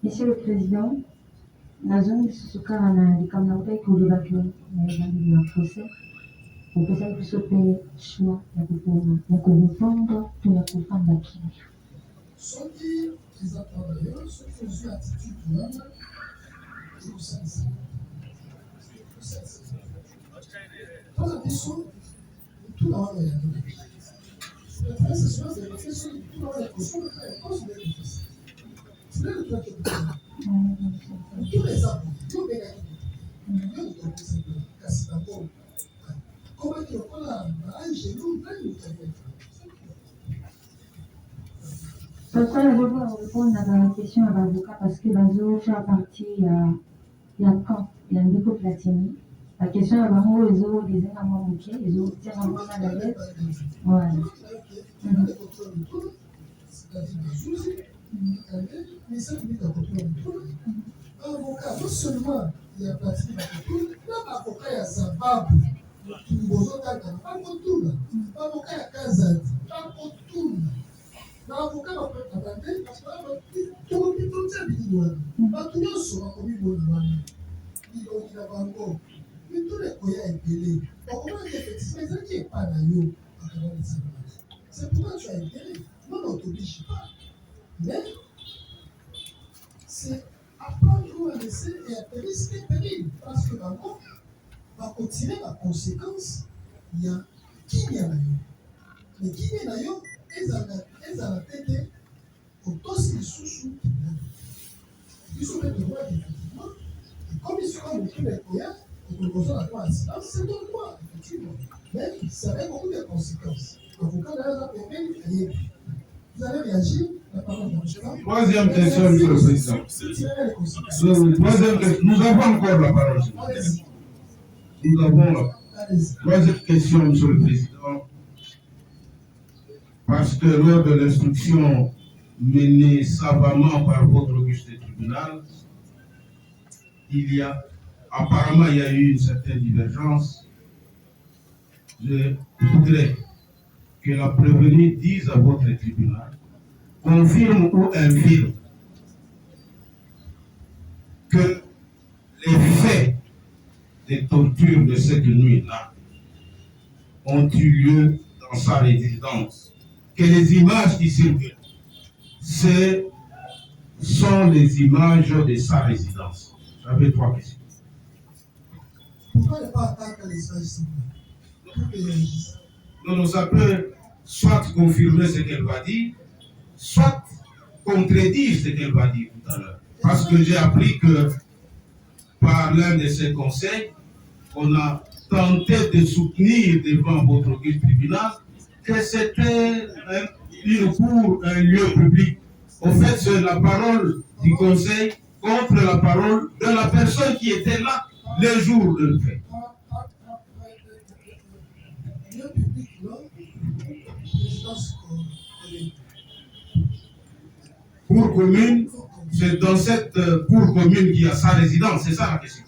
S3: Monsieur le Président, la zone sukara na likamna ikulibaki na procès pour que ça puisse opérer choix ya kuvunga tu ya kufanya kimya.
S2: Soki eza travailleur, soki ozwi attitude wana ekosalisa mpona biso tuna wana ya transition vérifie soki tuna wana ekosala cause de réfléchir. C'est là le truc qui est tous les arbres, tout les gars, il y a des choses qui cassent la peau. Comment tu prends un genou, là, il y a des
S3: Pourquoi je veux répondre à la question à l'avocat parce que Bazo fait partie il y a quand il y a un dépôt platini. La question à Bango, les autres, les uns à moi, les autres, tiens, à moi, à la lettre. Voilà.
S2: Avocat, non seulement il y a platini, même avocat, il y a Zababu, Bozoka, pas pour tout là. Avocat, il y a Kazad, pas pour tout là. L'avocat va faire avancer parce que tout le temps, il doit. Pas tout le monde sera comme il doit. Il doit avoir encore. Mais tous les coyas est payé. Donc, comment il fait ça? C'est qui n'est pas là, c'est pourquoi tu as intérêt. Non, on ne t'oblige pas. Mais, c'est apprendre à laisser et à risquer péril. Parce que l'enfant va continuer la conséquence. Il y a qui n'est là. Mais qui n'est là, ezala tete otosi lisusu biso mpe droit effectivement comme ils sont beaucoup de coya okozala droit à silence c'est ton droit effectivement mais ça avait beaucoup de conséquences l'avocat d'ailleurs a permis vous allez réagir la parole de
S5: Troisième question, Monsieur le Président. Troisième question, nous avons encore la parole. Nous avons la troisième question, Monsieur le Président. Parce que lors de l'instruction menée savamment par votre auguste tribunal, apparemment il y a eu une certaine divergence. Je voudrais que la prévenue dise à votre tribunal, confirme ou infirme, que les faits des tortures de cette nuit-là ont eu lieu dans sa résidence. Que les images qui circulent, ce sont sont les images de sa résidence? J'avais 3 questions.
S2: Pourquoi ne pas attaquer les images?
S5: Non, ça peut soit confirmer ce qu'elle va dire, soit contredire ce qu'elle va dire tout à l'heure. Parce que j'ai appris que par l'un de ses conseils, on a tenté de soutenir devant votre tribunal que c'était une cour, un lieu public. En fait, c'est la parole du conseil contre la parole de la personne qui était là le jour de le fait. Cour commune, c'est dans cette cour commune qu'il y a sa résidence, c'est ça la question.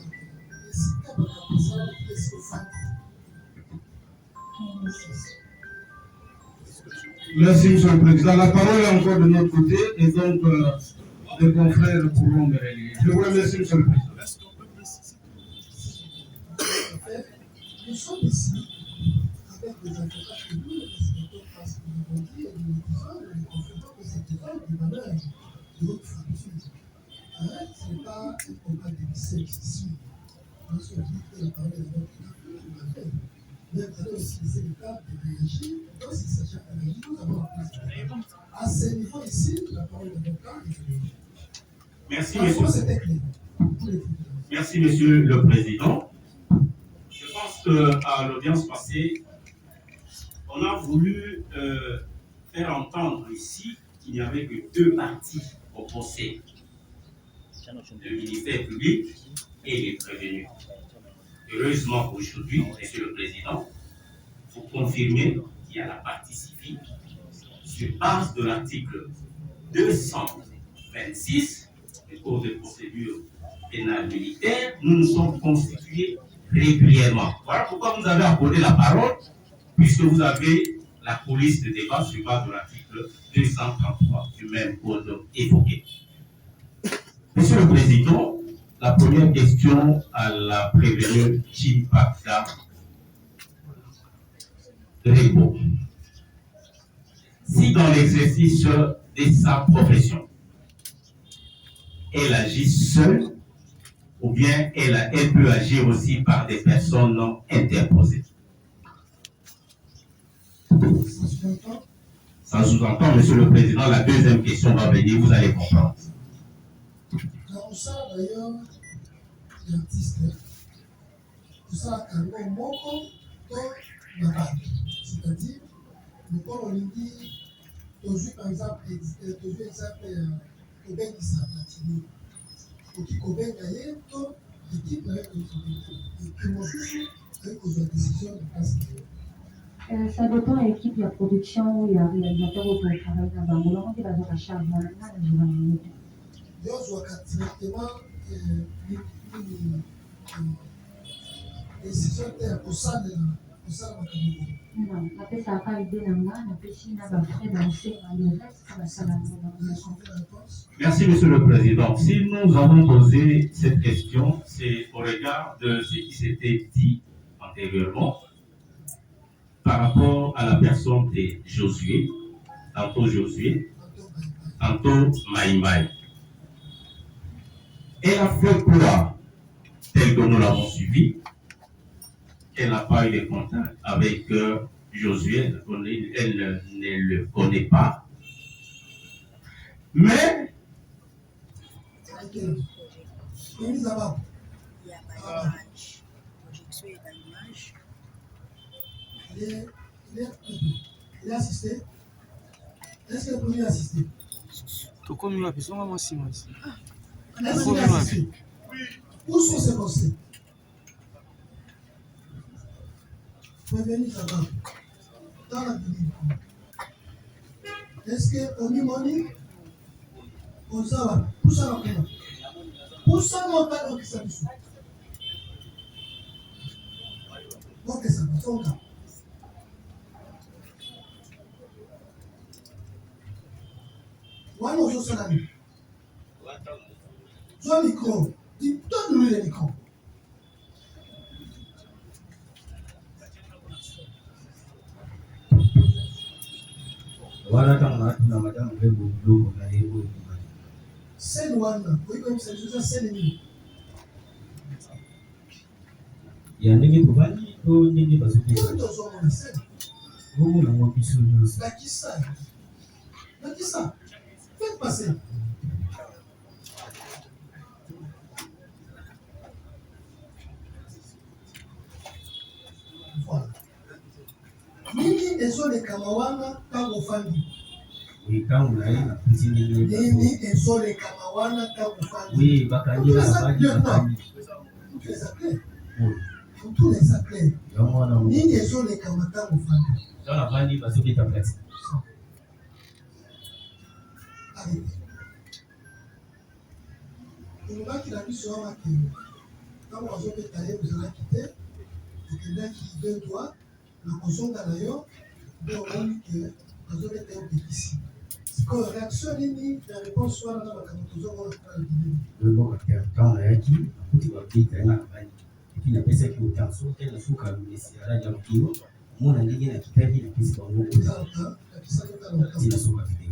S5: Merci, Monsieur le Président. La parole est encore de notre côté et donc les confrères pourront me relayer. Je vous remercie, Monsieur le Président.
S2: Nous sommes ici avec des avocats que nous, les résidents, parce que nous avons dit et nous confirmons que c'est des valeurs de notre famille. Ce n'est pas un combat de sexe ici. Parce qu'on dit que la parole est de notre famille. Mais vous allez aussi laisser le cadre de réagir. Donc, s'il s'agit de réagir, nous avons appris ça. À ce niveau ici, la parole de notre cadre est de réagir.
S9: Merci, Merci, Monsieur le Président. Je pense qu'à l'audience passée, on a voulu faire entendre ici qu'il n'y avait que 2 parties au procès, le ministère public et les prévenus. Heureusement aujourd'hui, Monsieur le Président, vous confirmez qu'il y a la partie civile sur base de l'article 226 du Code de procédure pénale militaire. Nous nous sommes constitués régulièrement. Voilà pourquoi vous avez accordé la parole, puisque vous avez la police de débat sur base de l'article 233 du même code évoqué. Monsieur le Président, la première question à la prévenue Chimpaka Rebo. Si dans l'exercice de sa profession, elle agit seule, ou bien elle peut agir aussi par des personnes non interposées. Ça sous-entend, Monsieur le Président, la deuxième question va venir, vous allez comprendre.
S2: Dans ça, d'ailleurs, l'artiste, tout ça, carrément, moko, dans la vague. C'est-à-dire, le corps, on dit, toujours, par exemple, toujours, exemple, Koben qui s'est platini. Pour qui Koben gagne, tout, l'équipe, avec le et puis, moi, avec la décision de place.
S3: Ça dépend de l'équipe, il y a production, il y a réalisateur au travail dans le monde, on dit la charge, on a
S2: Yo, je vois directement décision au sein de
S3: non, après ça n'a pas aidé la main, après si on a fait danser, le reste, ça va ça va.
S9: Merci, Monsieur le Président. Si nous avons posé cette question, c'est au regard de ce qui s'était dit antérieurement par rapport à la personne de Josué, tantôt Maïmaï. Elle a fait croire, tel que nous l'avons suivi, qu'elle n'a pas eu de contact avec Josué, elle ne le connaît pas. Mais,
S2: il a assisté. Est-ce que le premier a assisté?
S11: Tout comme nous, puis on va aussi.
S2: Est-ce qu'il a assisté? Où sont ces conseils? Prévenir d'abord. Dans la Bible. Est-ce qu'on y moni? On s'en va. Pour ça, on va. Pour ça, on va faire ça. Ok, ça va. On va. Voilà, on joue sur la nuit. Joue le micro. Donne-lui le micro.
S12: Voilà, quand on a madame Rebo,
S2: scène wana oyebi eza scène nini
S12: ya ndenge tovandi to ndenge bazokesa
S2: tozomona scène
S12: bomona ngo biso nyonso
S2: lakisa faites passer voilà nini ezolekama wana ntango ofandi
S12: ntango na ye naputi ndenge
S2: nini ezolekama wana ntango ofandi
S12: oui bakangi bakangi
S2: tout les clair nini ezolekama ntango ofandi
S12: ntango navandi bazobeta plati
S2: olobaki na biso wana ke ntango bazobeta ye ozalaki te okendaki deux doigt na kozonga na yo nde omoni ke bazobeta yo bekisi sikoyo réaction nini na réponse wana na makambo tozomona mpona libinini
S12: oyeboka ntango nayaki akuti babeta ye na navandi epi napesaki otan so te nasuka mesi alali ya mokilo omona ndenge nakitaki napesi bango tina suka video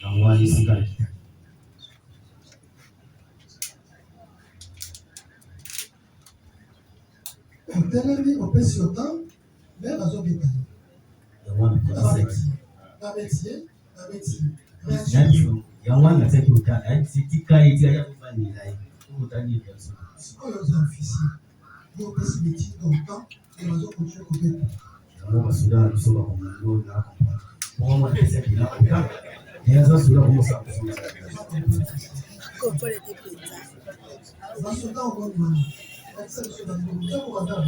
S12: yango wana esika nakitaki
S2: otelemi opesi yo temps me bazobeta
S12: yango wana yango wana natiaki otan tika eti aya kofandela ye okotani personne
S2: sikoyo oza officier yo opesi mitindo temps e bazokontinue kobeta
S12: yango basoda na biso bakomando na comprendre bongo mwana pesaki na otan eyaza soda komosala
S2: basoda omoni wana bakisa biso bango bazala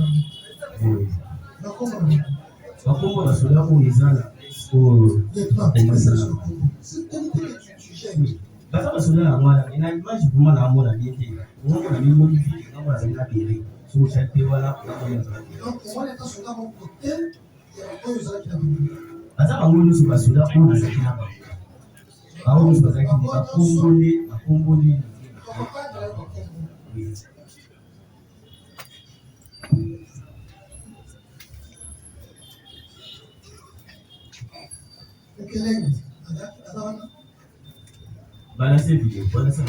S12: bakombo basoda oyo eza na baza basoda yango wana ena image vraimen na amona bien te omona mimolifike ngambo azali na bere sokotyali mpe wana baza bango nyonso basoda oyo bazalaki na bango bango nyonso bazalaki bakombole balase video balase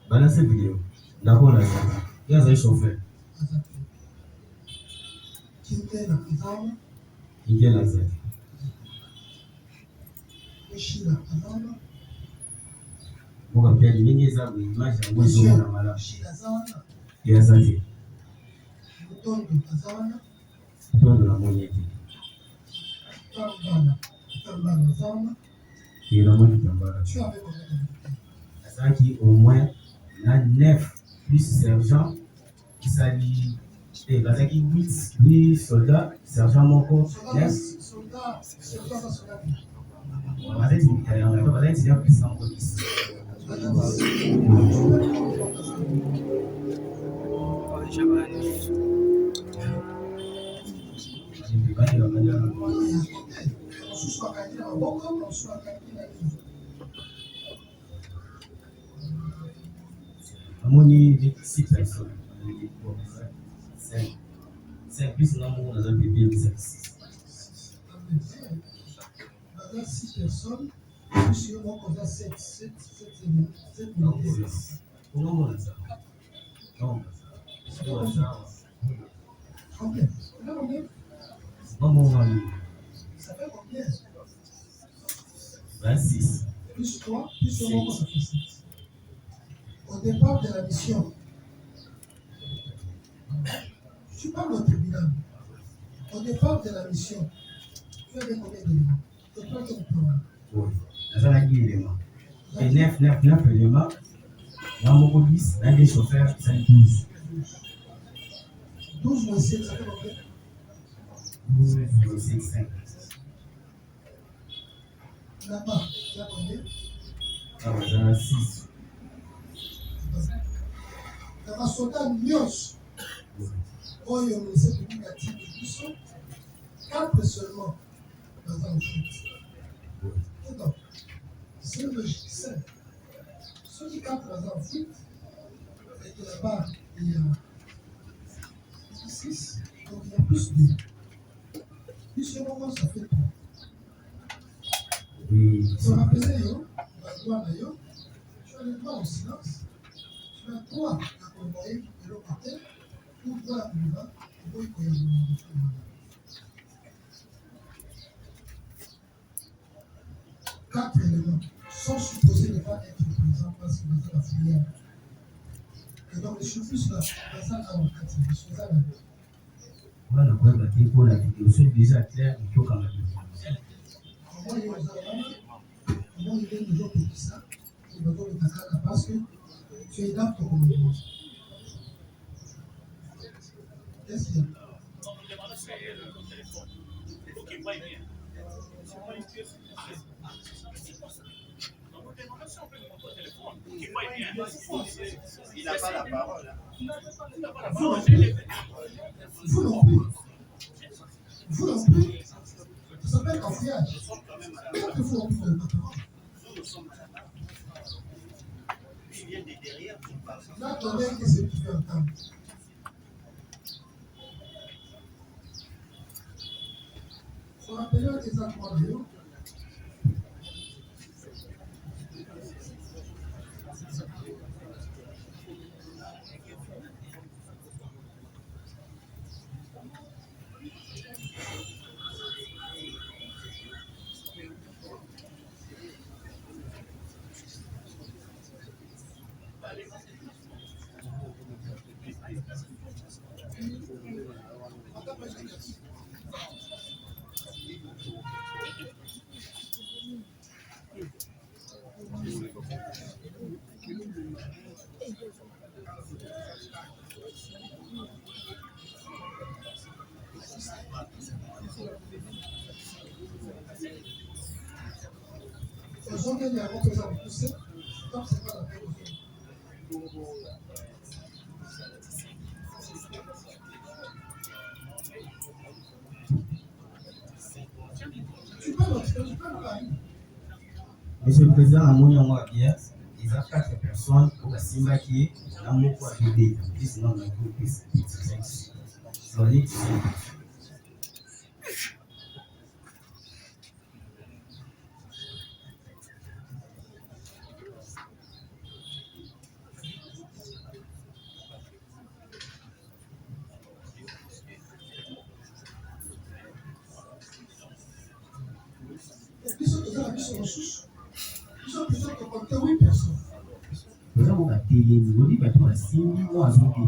S12: balase video ndakona ye azali chauffeur ingela azali mboka pia ndenge eza boye image yango ezomona malamu ye aza te tondo namoni ete ye namoni kitambala azalaki au moins na 9 plus sergent kisali te bazalaki 8 soldat sergent moko 9 bazalaki mitayanga to bazalaki tina président moko 10 amoni 6 personnes 5 plus na moko naza bébé ebisaki
S2: 6 personnes plus yo moko oza 7
S12: omona za
S2: combien ça fait combien
S12: 26
S2: plus 3 plus yo moko ça fait 7 au départ de la mission tu parles au tribunal au départ de la mission tu avais combien d'éléments
S12: oui nazalaki élément et 9 éléments na moko 10 na des chauffeurs ezali
S2: 12 moins 7 ça fait combien
S12: 12 moins 7 5
S2: là-bas il y a combien
S12: bazala 6
S2: na basoda nyonso oyo ministère public atiki biso 4 seulement baza en chute donc c'est logique simple soki 4 bazar fuite, et que là-bas, il y a 6, donc il y a plus de. Puis ce moment, ça fait 3. Se rappeler, d'ailleurs, tu as le droit au silence, tu as le droit à convoyer le par terre, pour voir la plus bas, pour y connaître le 4 éléments sont supposés ne pas être présents parce que vous êtes affiliés. Et donc, le surplus là, ça a en 4, c'est ça.
S12: Voilà, on va dire pour la vidéo, c'est déjà clair, il faut quand même.
S2: Comment il est toujours petit ça, il va donner ta carte parce que tu es dans ton commandement. Qu'est-ce qu'il y a?
S7: Il n'a pas la parole.
S2: Vous non plus. Vous non plus. Ça s'appelle cafouillage. Pourquoi que vous non plus de la parole?
S7: Il vient de derrière.
S2: Là, ton mec, qu'est-ce que tu veux entendre? On rappelle exactement d'ailleurs. Aujourd'hui, il y a un représentant de poussée, donc c'est pas la peine. Tu peux parler.
S12: Monsieur le Président, à mon nom, bien, il y a 4 personnes pour la Simba qui est dans mon coin de B. Sinon, on a groupé 5. Solide, nous avons attiré, nous avons dit que nous avons mois à zombi.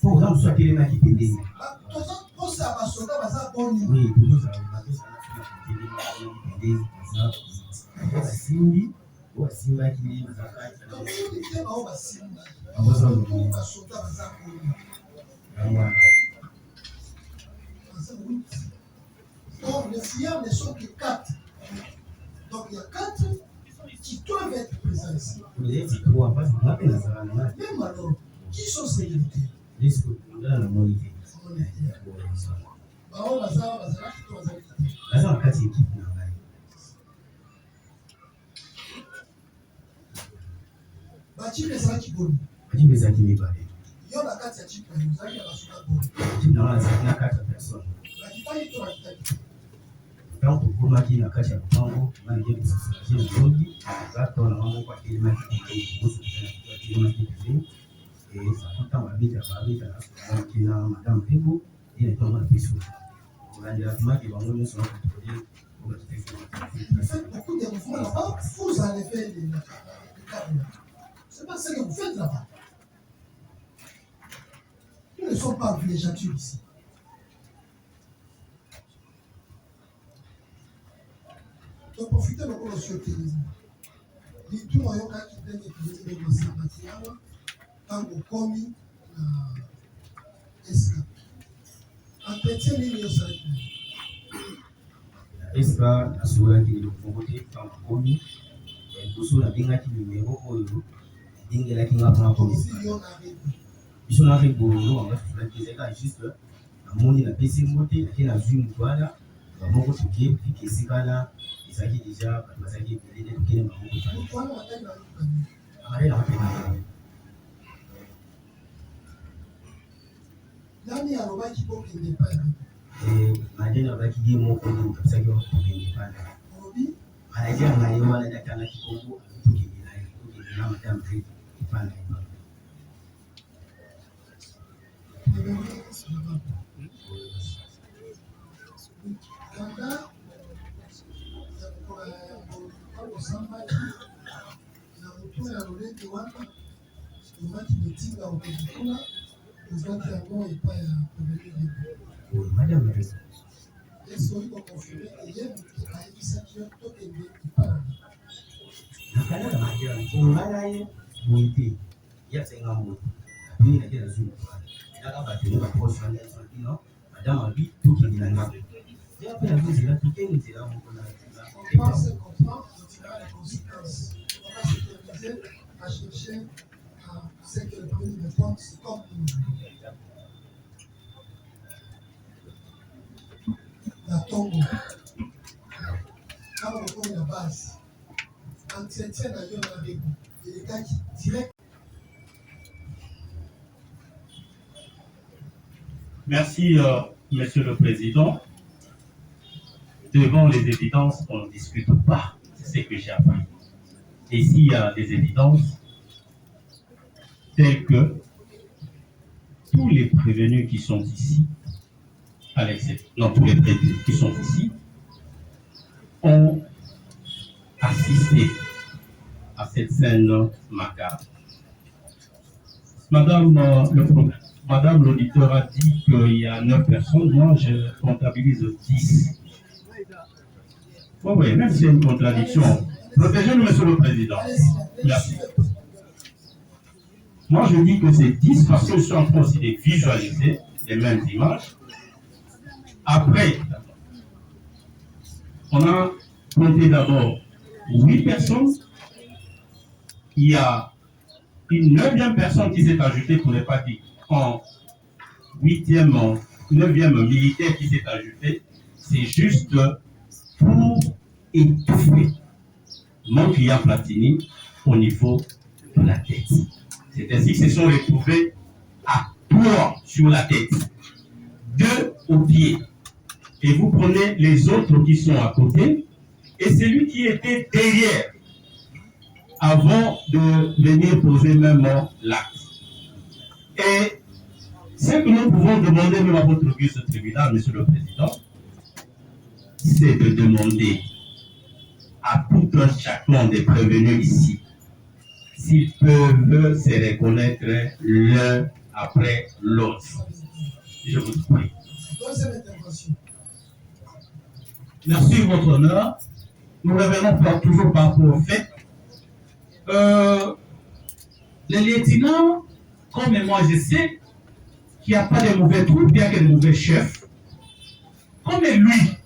S12: Pour nous, soit qu'il y ait qui t'aide. Oui, pour nous, ça va Simbi, ou Simba qui est
S2: donc les filières ne sont que 4. Donc il y a 4 qui doivent être présents ici. Même alors, qui sont ces invités? Bachi ezalaki boni.
S12: Bachi ezalaki mibale.
S2: Yo na kati ya chipe ezalaki na basuka boni.
S12: Chipe na ezalaki na 4 personnes.
S2: Bakitaki to bakitaki.
S12: Quand tokomaki na kati ya lopango nandie kosasilaje nzongi zatona moko atelemaki atelemaki pembeni esakuta babeta na madame Pego ye etonga na biso kolandela tumaki bango nyonso nakotolie
S2: faites beaucoup de mouvements là-bas, vous enlevez les câbles. C'est pas ça que vous faites là-bas. Nous ne sommes pas villégiatures ici. Donc profitez de la sociétérisme. Tout le monde qui vient d'utiliser le matériel, quand vous commis ESCA. Entretien ligne au salaire.
S12: ESCA asolaki eloko te ntango komi liboso nabengaki numero oyo edengelaki nga mpona komisa biso na rigolo anga tozalaki ezalaka juste namoni napesi ngo te nake nazwi motu wana bamoko toke fika esika wana ezalaki déjà bato bazalaki ebele nde tokende bango
S2: Pourquoi la taille n'a
S12: amadele akopenana
S2: nani alobaki kokende epai
S12: madele alobaki ye moko nde topesaki kokende pana alaki anga ye wana nde atangaki kongo tokende na ye tokende na madame Grey epana ye
S2: kanda yakosambaki na motu ya lolenge wana omaki metinga okokikula ozwaki yango epai ya kolelele
S12: madame Grey
S2: esi oyi kokonfirme eye ayebisaki yo tokende epai
S12: nakanaka madame ongana ye boye te ye asenga moto apini nake na zulu naka bato ne baproche wana no madame abi tokende na ngambo ye ape na nzela tokende nzela moko na
S2: on pense comprendre on dira les conséquences on va sécuriser à chercher à ce que le premier réponse comme la tombe kama bokomi na base entretien na yo na bego elekaki direct.
S9: Merci, Monsieur le Président. Devant les évidences, on ne discute pas. C'est ce que j'ai appris. Et s'il y a des évidences telles que tous les prévenus qui sont ici, à l'exception, non, tous les prévenus qui sont ici, ont assisté à cette scène macabre. Madame l'auditeur a dit qu'il y a 9 personnes, moi je comptabilise 10. Oui, même si c'est une contradiction. Protégez-nous, Monsieur le Président. Merci. Moi je dis que c'est 10 parce que je suis en train aussi de visualiser les mêmes images. Après, on a compté d'abord 8 personnes. Il y a une 9e personne qui s'est ajoutée, pour ne pas dire en 9e militaire qui s'est ajouté. C'est juste pour étouffer mon client Platini au niveau de la tête. C'est ainsi qu'ils se sont retrouvés à poids sur la tête, 2 au pied. Et vous prenez les autres qui sont à côté, et celui qui était derrière, avant de venir poser même l'acte. Et ce que nous pouvons demander même à votre auguste tribunal, Monsieur le Président, c'est de demander à tout un chacun des prévenus ici s'ils peuvent se reconnaître l'un après l'autre. Je vous prie.
S2: Deuxième intervention.
S5: Merci, votre honneur. Nous revenons toujours par rapport au fait. Les lieutenants, comme moi je sais, qu'il n'y a pas de mauvais troupes, il y a que de mauvais chefs. Comme lui,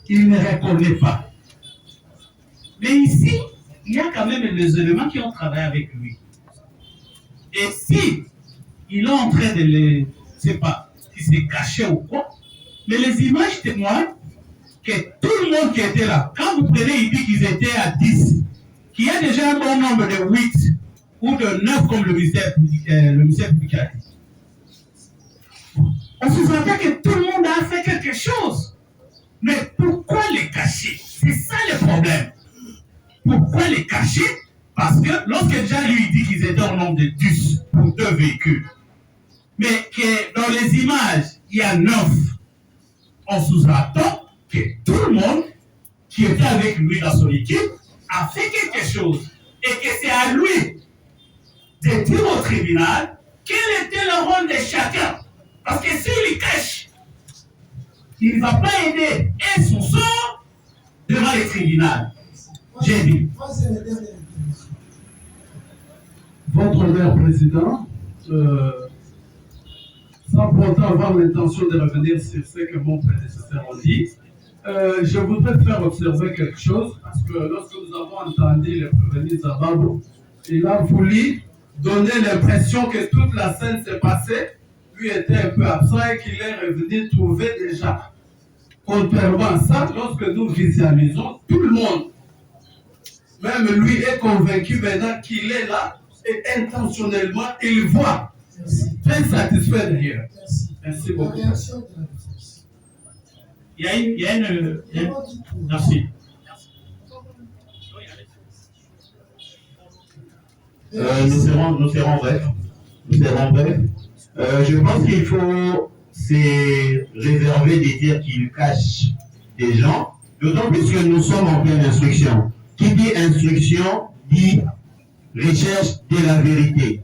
S5: il ne reconnaît pas. Mais ici, il y a quand même des éléments qui ont travaillé avec lui. Et si il est en train de les, je ne sais pas, qui s'est caché ou quoi, mais les images témoignent que tout le monde qui était là, quand vous prenez, il dit qu'ils étaient à 10, qu'il y a déjà un bon nombre de 8 ou de 9 comme le ministère public a dit. On se sentait que tout le monde a fait quelque chose. Mais pourquoi les cacher? C'est ça le problème. Pourquoi les cacher? Parce que lorsque déjà lui dit qu'ils étaient au nombre de 10 pour 2 véhicules, mais que dans les images, il y a 9, on sous-entend que tout le monde qui était avec lui dans son équipe a fait quelque chose. Et que c'est à lui de dire au tribunal quel était le rôle de chacun. Parce que s'il cache, il ne va pas aider et son sort devant le tribunal. J'ai dit.
S13: Votre honneur président, sans pourtant avoir l'intention de revenir sur ce que mon prédécesseur a dit, je voudrais faire observer quelque chose, parce que lorsque nous avons entendu le prévenu Zababo, il a voulu donner l'impression que toute la scène s'est passée, lui était un peu absent et qu'il est revenu trouver des gens. contrairement à ça, lorsque nous visualisons, tout le monde, même lui, est convaincu maintenant qu'il est là et intentionnellement, il voit. Très satisfait d'ailleurs. Merci beaucoup.
S9: Il y a une... Merci. Nous serons brefs. Je pense qu'il faut se réserver de dire qu'il cache des gens, d'autant plus que nous sommes en pleine instruction. Qui dit instruction dit recherche de la vérité.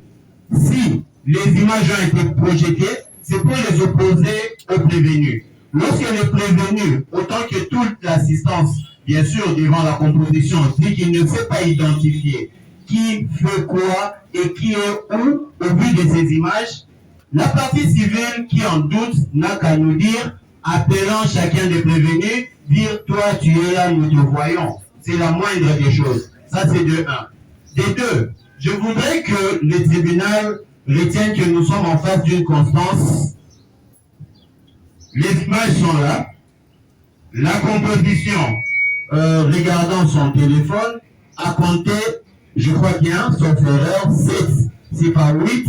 S9: Si les images ont été projetées, c'est pour les opposer aux prévenus. Lorsque les prévenus, autant que toute l'assistance, bien sûr, devant la composition, dit qu'il ne sait pas identifier qui fait quoi et qui est où au vu de ces images, la partie civile qui en doute n'a qu'à nous dire, appelant chacun des prévenus, dire toi tu es là, nous te voyons. C'est la moindre des choses. Ça c'est de 1. De 2, je voudrais que le tribunal retienne que nous sommes en face d'une constance. Les images sont là. La composition, regardant son téléphone, a compté, je crois qu'il y a, sauf erreur, 7, c'est pas 8.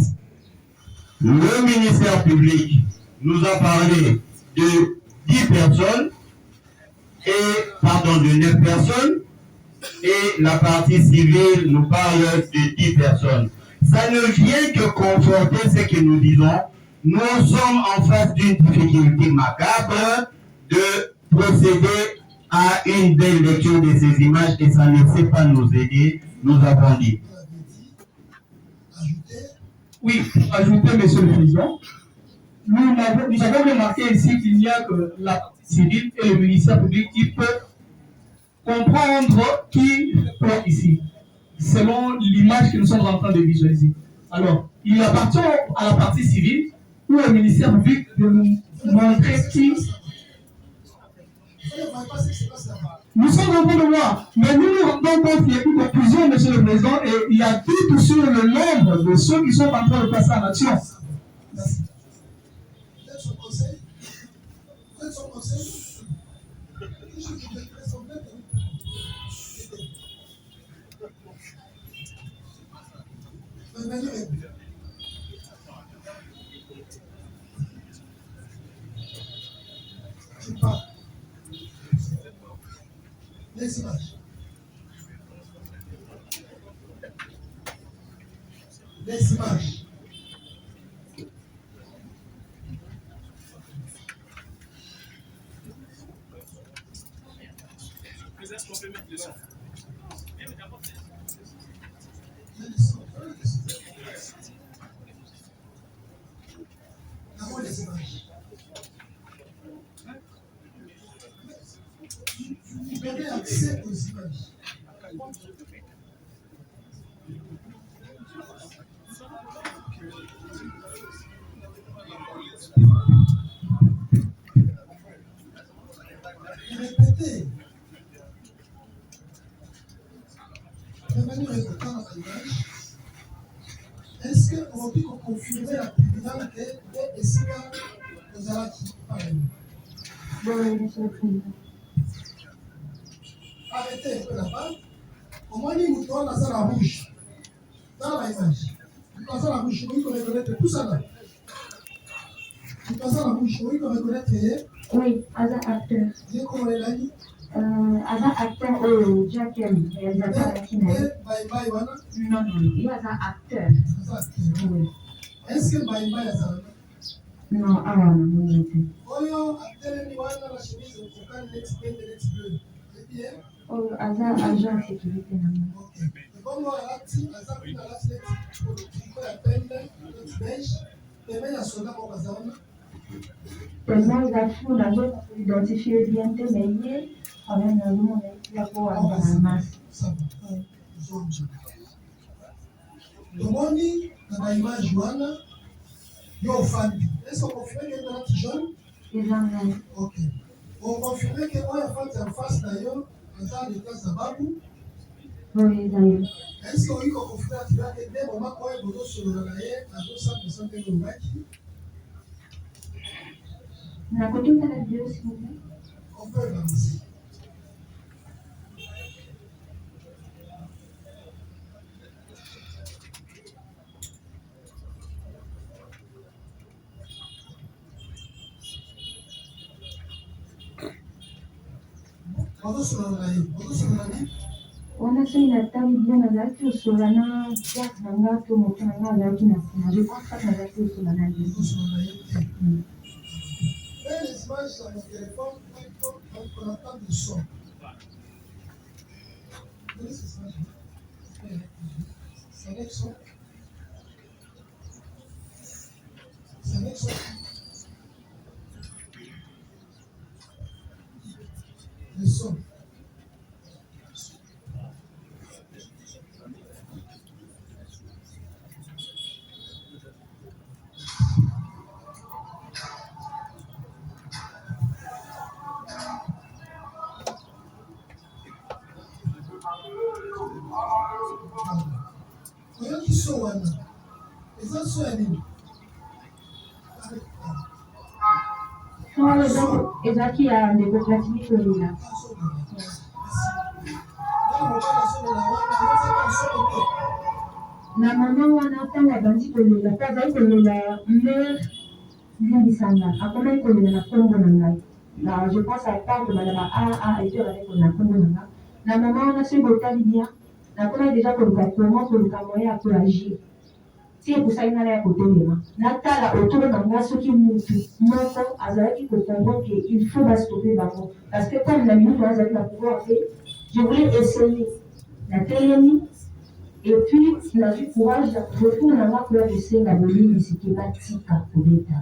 S9: Le ministère public nous a parlé de 10 personnes, de 9 personnes, et la partie civile nous parle de 10 personnes. Ça ne vient que conforter ce que nous disons. Nous sommes en face d'une difficulté macabre de procéder à une belle lecture de ces images et ça ne sait pas nous aider, nous avons dit.
S13: Oui, pour ajouter, Monsieur le Président, nous avons remarqué ici qu'il n'y a que la partie civile et le ministère public qui peut comprendre qui est ici, selon l'image que nous sommes en train de visualiser. Alors, il appartient à la partie civile ou au ministère public de nous montrer qui. Nous sommes en train de voir, mais nous nous rendons compte qu'il y a une confusion, Monsieur le Président, et il y a tout sur le nombre de ceux qui sont en train de passer en action. Merci.
S2: Les images. Les images. D'abord les images. Vous avez accès aux images. Répétez. Revenez répéter dans l'image. Est-ce qu'on peut confirmer la tribunal que les essais nous allons parler?
S3: Oui, Monsieur le Président.
S2: Arrêtez un peu là-bas. Comment il nous donne dans la bouche? Dans l'image. Dans la bouche, oui, qu'on reconnaître tout ça là. Dans la bouche, oui, qu'on reconnaître.
S3: Oui, Aza acteur.
S2: J'ai comment elle a dit?
S3: Aza acteur au Jacquel, réalisateur latinaire. Non, il Aza acteur. Oui.
S2: Est-ce que Baïba est ça?
S3: Non, ah non, non.
S2: Oyo, acteur, ni wana la chemise, au cas de l'expert. C'est bien?
S3: Oh, Aza agent de sécurité.
S2: Ok. Comment alati, Aza kuna alati l'expert, la peine, l'expert, et bien il y a soldat pour Bazana.
S3: Tellement il a fou, la zone pour identifier bien tes meilleurs, avec la zone il a pour avoir la masse.
S2: Ça va. Tomoni, na baimage wana, yo fandi. Est-ce qu'on confirme qu'il y a un petit jeune?
S3: Ils en ont.
S2: Ok. On confirme qu'il y a un en face d'ailleurs, en temps de classe à Babou.
S3: Oui, d'ailleurs.
S2: Est-ce qu'on confirme qu'il y a des moments où il y a sur le layer à 200% de l'Oumaki?
S3: Na côté de la vidéo, s'il vous plaît.
S2: On peut organiser.
S3: wana soki natali bien nazalaki osola na place na nga to moto na nga azalaki na nsima je pense kaka nazalaki osola na ye.
S2: Les images sur mon téléphone, on entend du son. C'est avec son. C'est avec son. Le son. Oyoki so wana eza so ya nini?
S3: ezalaki ya ndeko Platini kolela na mama wana ntango abandi kolela mpe azali kolela mare limbisanga akomaki kolela na nkombo na ngai na je pense apart balaba aa ete bazali kolela na nkombo na ngai na mama wana soki botali bien nakomaki deja koluka comment koluka moyen ya koagir ti ekusaki nga na ya kotelema natala autour na nga soki mutu moko azalaki kocomprendre ke il faut bastope bango parce que comme na minute wana azalaki na pouvoir te je voulais essayer natelemi et puis nazwi courage ya retour na nga koya kosenga bolimbisi ke batika kobeta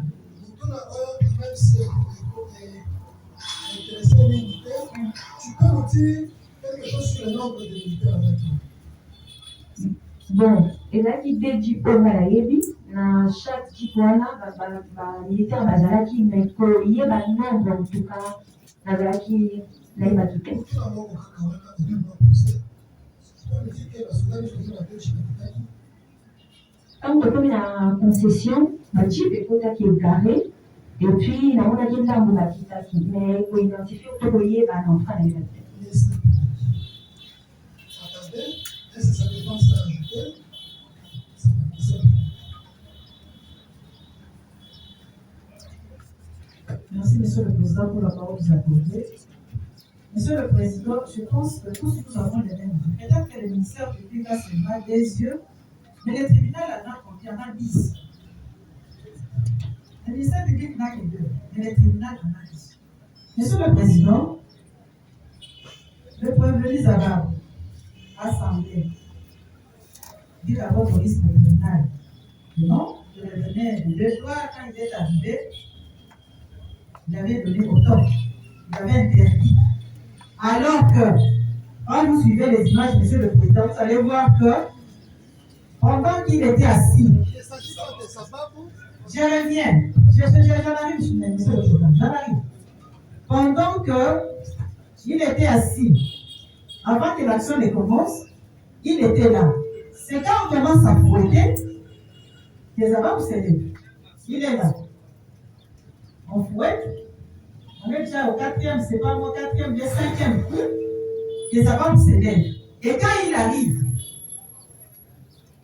S2: Tu peux nous dire quelque chose sur le nombre de militaires avec toi?
S3: Bon, ezalaki deux jip oyo nga nayebi na chaque jip wana bamilitaire bazalaki mais koyeba nombre en tout cas nazalaki nayebaki te. Ntango tokomi na concession bajip ekotaki egare et puis namonaki ntango bakitaki mais koidentifie to koyeba na mfa nayeba te.
S2: Est-ce que ça dépend de ajouter?
S1: Merci, Monsieur le Président, pour la parole que vous accordez. Monsieur le Président, je pense que tous nous avons les mêmes vues. Peut-être que le ministère public a seulement des yeux, mais le tribunal en a 10. Le ministère public n'a que 2, mais le tribunal en a 10. Monsieur le Président, le prévenu Zabab, Assemblée, dit d'abord police criminelle. Non, je le donnais de 2 fois quand il est arrivé. Il avait donné autant. Il avait interdit. Alors que, quand vous suivez les images, Monsieur le Président, vous allez voir que pendant qu'il était assis, je reviens. J'en arrive, Monsieur le Président, j'en arrive. Pendant qu'il était assis, avant que l'action ne commence, il était là. C'est quand on commence à fouetter, les abats vous s'élèvent. Il est là. On fouette. On est déjà au 4e, c'est pas moi 4e, le 5e coup. Les abats vous s'élèvent. Et quand il arrive,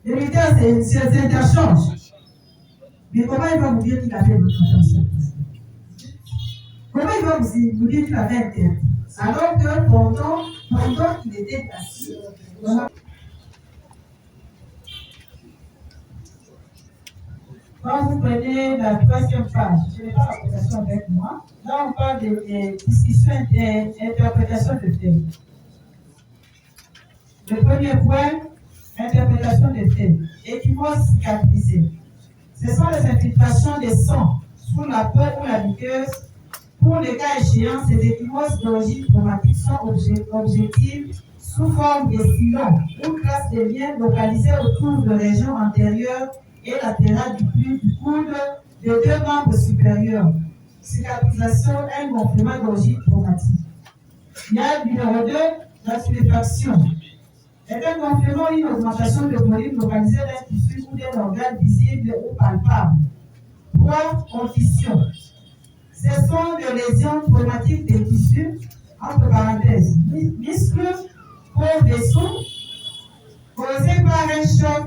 S1: le militaire s'interchange. Mais comment il va vous dire qu'il a fait votre attention? Comment il va vous dire qu'il avait interdit? Alors que pendant qu'il était assis, quand vous prenez la 3e page, je n'ai pas la présentation avec moi, là on parle de discussion et interprétation de faits. Le premier point, interprétation des faits. Équimose cicatrisée. Ce sont les infiltrations de sang sous la peau ou la muqueuse. Pour les cas échéants, ces échymoses d'origine traumatique sont objectives sous forme de sillons ou traces de liens localisés autour de régions antérieures et latérales du coude de 2 membres supérieurs. Cicatrisation, un gonflement d'origine traumatique. Il y a le numéro 2, la stupéfaction. C'est un gonflement ou une augmentation de volume localisée d'un tissu ou d'un organe visible ou palpable. 3, confusion. Ce sont des lésions traumatiques des tissus, entre parenthèses, muscles, peau, vaisseaux, causées par un choc,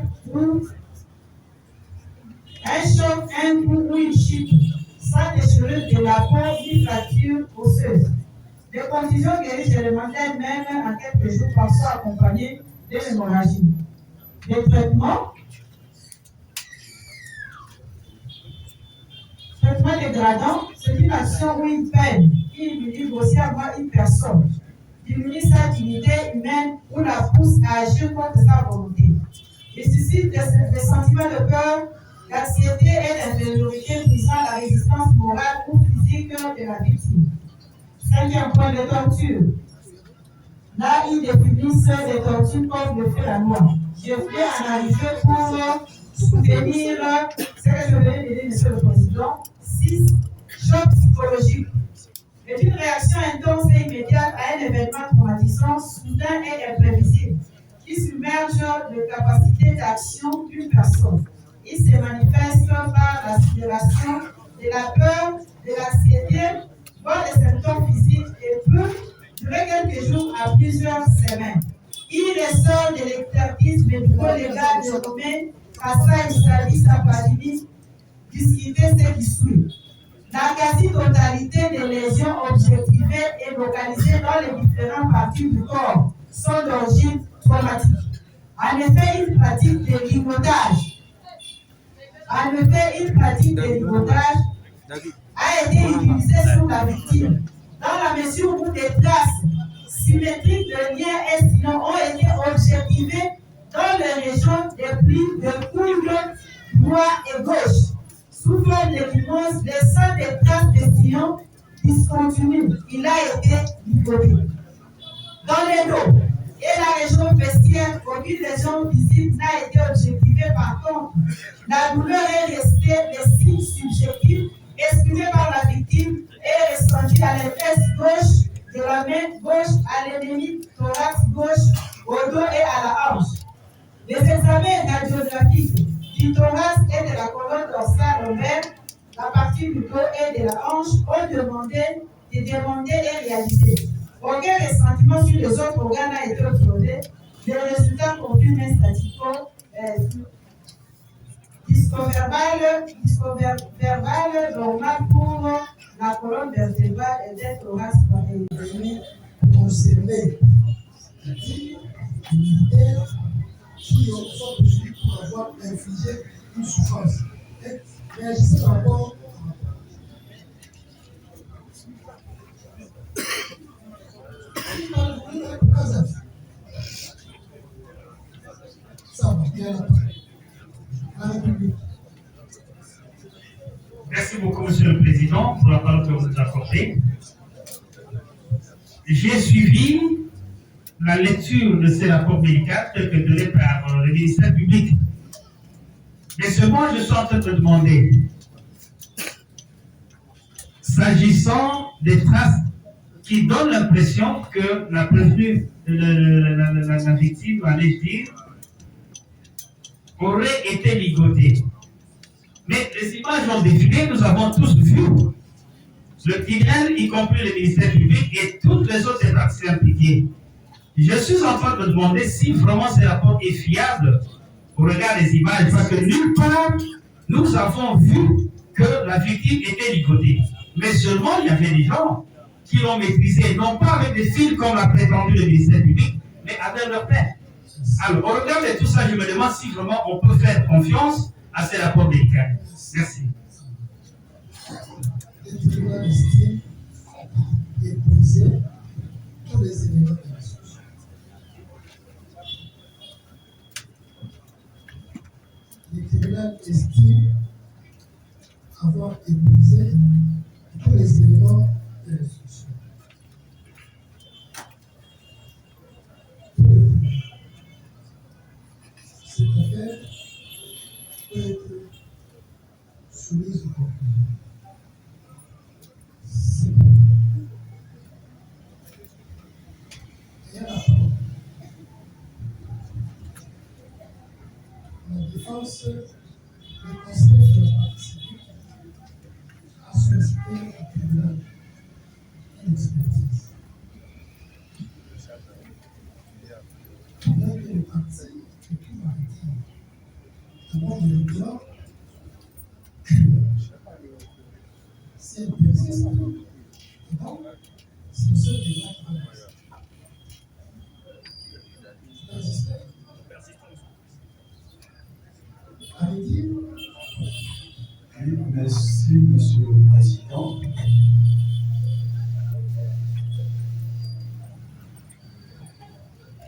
S1: un coup ou une chute, sans déchirure de la peau, ni fracture osseuse. Les contusions guérissent élémentaires même en quelques jours, parfois accompagnées d'une hémorragie. Les traitements dégradant, c'est une action ou une peine qui diminue grossièrement une personne, diminue sa dignité humaine ou la pousse à agir contre sa volonté. Il suscite des sentiments de peur, l'anxiété et l'infériorité brisant la résistance morale ou physique de la victime. 5e point de torture. Là, ils définissent les tortures comme le fait la loi. Je voulais analyser pour soutenir ce que je venais de dire, Monsieur le Président. 6. Choc psychologique. C'est une réaction intense et immédiate à un événement traumatisant, soudain et imprévisible, qui submerge les capacités d'action d'une personne. Il se manifeste par la sidération, de la peur, de l'anxiété, voire des symptômes physiques et peut durer quelques jours à plusieurs semaines. Il ressort de l'expertise médico-légale dénommée Kasai Sadi Sapadini, discuter ce qui suit. La quasi-totalité des lésions objectivées et localisées dans les différentes parties du corps sont d'origine traumatique. En effet, une pratique de ligotage a été utilisée sur la victime, dans la mesure où des traces symétriques de liens et sinon ont été objectivées dans les régions des plis de coude droit et gauche, sous forme de limose, laissant des traces de sillon discontinues. Il a été ligoté. Dans les dos et la région fessière, aucune lésion visible n'a été objectivée. Par contre, la douleur est restée des signes subjectifs exprimés par la victime et ressentis à l'épaisse gauche de la main gauche, à l'ennemi thorax gauche, au dos et à la hanche. Les examens radiographiques du thorax et de la colonne dorsale lombaire, la partie du dos et de la hanche, ont demandé et réalisé. Aucun ressentiment sur les autres organes n'a été observé. Les résultats confirment un statico discoverbal normal pour la colonne vertébrale et des thorax
S2: concernés. C'est-à-dire les militaires qui sont poursuivis pour avoir infligé une souffrance. Mais agissez d'abord. Ça va bien la République.
S9: Merci beaucoup, Monsieur le Président, pour la parole que vous nous accordez. J'ai suivi la lecture de ces rapports médicaux tels que donnés par le ministère public. Mais seulement, je suis en train de demander, s'agissant des traces qui donnent l'impression que la prévenue, la victime, allais-je dire, aurait été ligotée. Mais les images ont défilé, nous avons tous vu. Le criminel, y compris le ministère public et toutes les autres parties impliquées. Je suis en train de demander si vraiment ce rapport est fiable au regard des images, parce que nulle part, nous avons vu que la victime était ligotée. Mais seulement, il y avait des gens qui l'ont maîtrisé, non pas avec des fils comme l'a prétendu le ministère public, mais avec leur tête. Alors, au regard de tout ça, je me demande si vraiment on peut faire confiance à ces rapports médicaux. Merci.
S2: Le tribunal estime épuiser tous les éléments de la source. Le tribunal estime avoir épuisé tous les éléments de la source. Cette affaire peut être soumise aux conclusions. La défense, le conseil de la partie civile a sollicité est parti, et puis m'a dit, avant de le dire, c'est persiste. Et donc, c'est le seul débat qui va persister. Allez-y.
S14: Oui, merci, Monsieur le Président.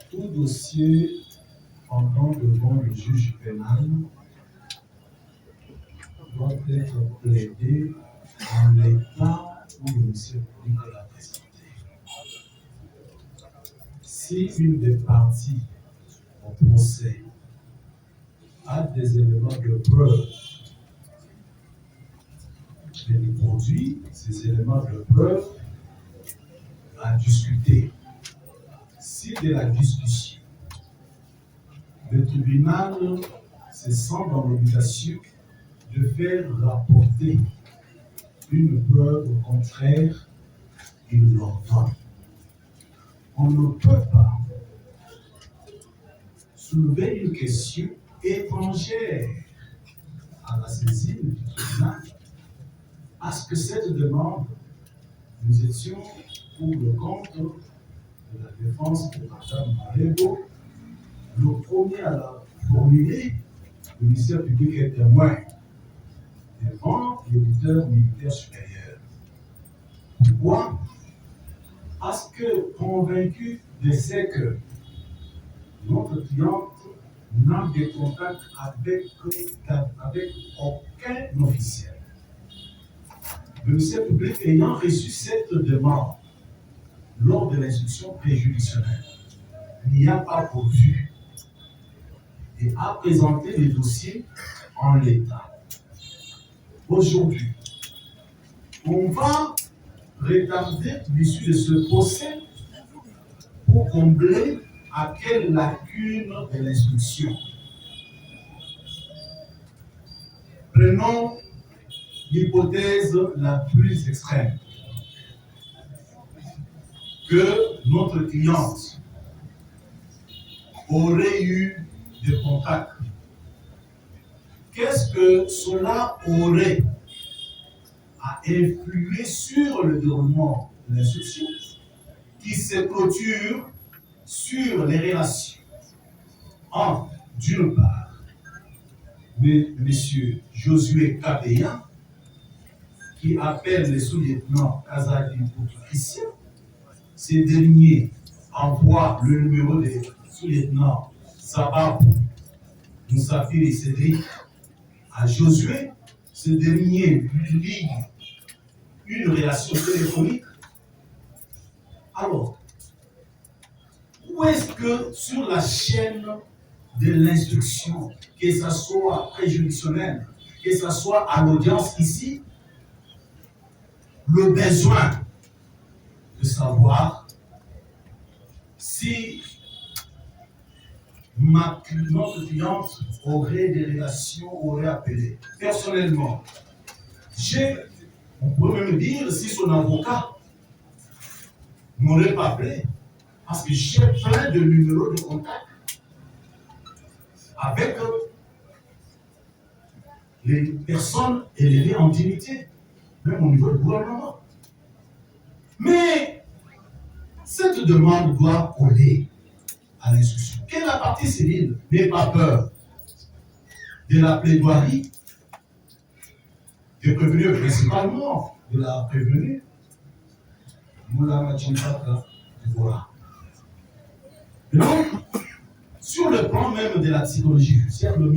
S14: Tout dossier entrant devant le juge pénal doit être plaidé en l'état où le monsieur public l'a présenté. Si une des parties au procès a des éléments de preuve, elle produit ces éléments de preuve à discuter. Si de la discussion, le tribunal se sent dans l'obligation de faire rapporter une preuve contraire, il l'ordonne. On ne peut pas soulever une question étrangère à la saisine du tribunal à ce que cette demande, nous étions pour le compte de la défense de Mme Marebo, le premier à la formuler, le ministère public est témoin devant l'auditeur militaire supérieur. Pourquoi? Parce que convaincu de ce que notre cliente n'a de contact avec aucun officiel. Le ministère public ayant reçu cette demande lors de l'instruction préjudicielle, n'y a pas pourvu et a présenté les dossiers en l'état. Aujourd'hui, on va retarder l'issue de ce procès pour combler à quelle lacune de l'instruction. Prenons l'hypothèse la plus extrême, que notre cliente aurait eu des contacts. Qu'est-ce que cela aurait à influer sur le déroulement de l'instruction qui se clôture sur les relations entre, d'une part, M. Josué Kabéa, qui appelle le sous-lieutenant Kazadi Christian. Ces derniers envoient le numéro des sous-lieutenants Sababou, Moussafir et Cédric à Josué. Ce dernier lui lie une relation téléphonique. Alors, où est-ce que sur la chaîne de l'instruction, que ce soit préjudicielle, que ce soit à l'audience ici, le besoin de savoir si notre cliente aurait des relations, aurait appelé. Personnellement, on peut même dire si son avocat m'aurait pas appelé, parce que j'ai plein de numéros de contact avec les personnes élevées en dignité, même au niveau du gouvernement. Mais cette demande doit coller à l'instruction. Que la partie civile n'ait pas peur de la plaidoirie des prévenus, principalement de la prévenue Moulama Djimbaka Dvorak. Donc, sur le plan même de la psychologie judiciaire, le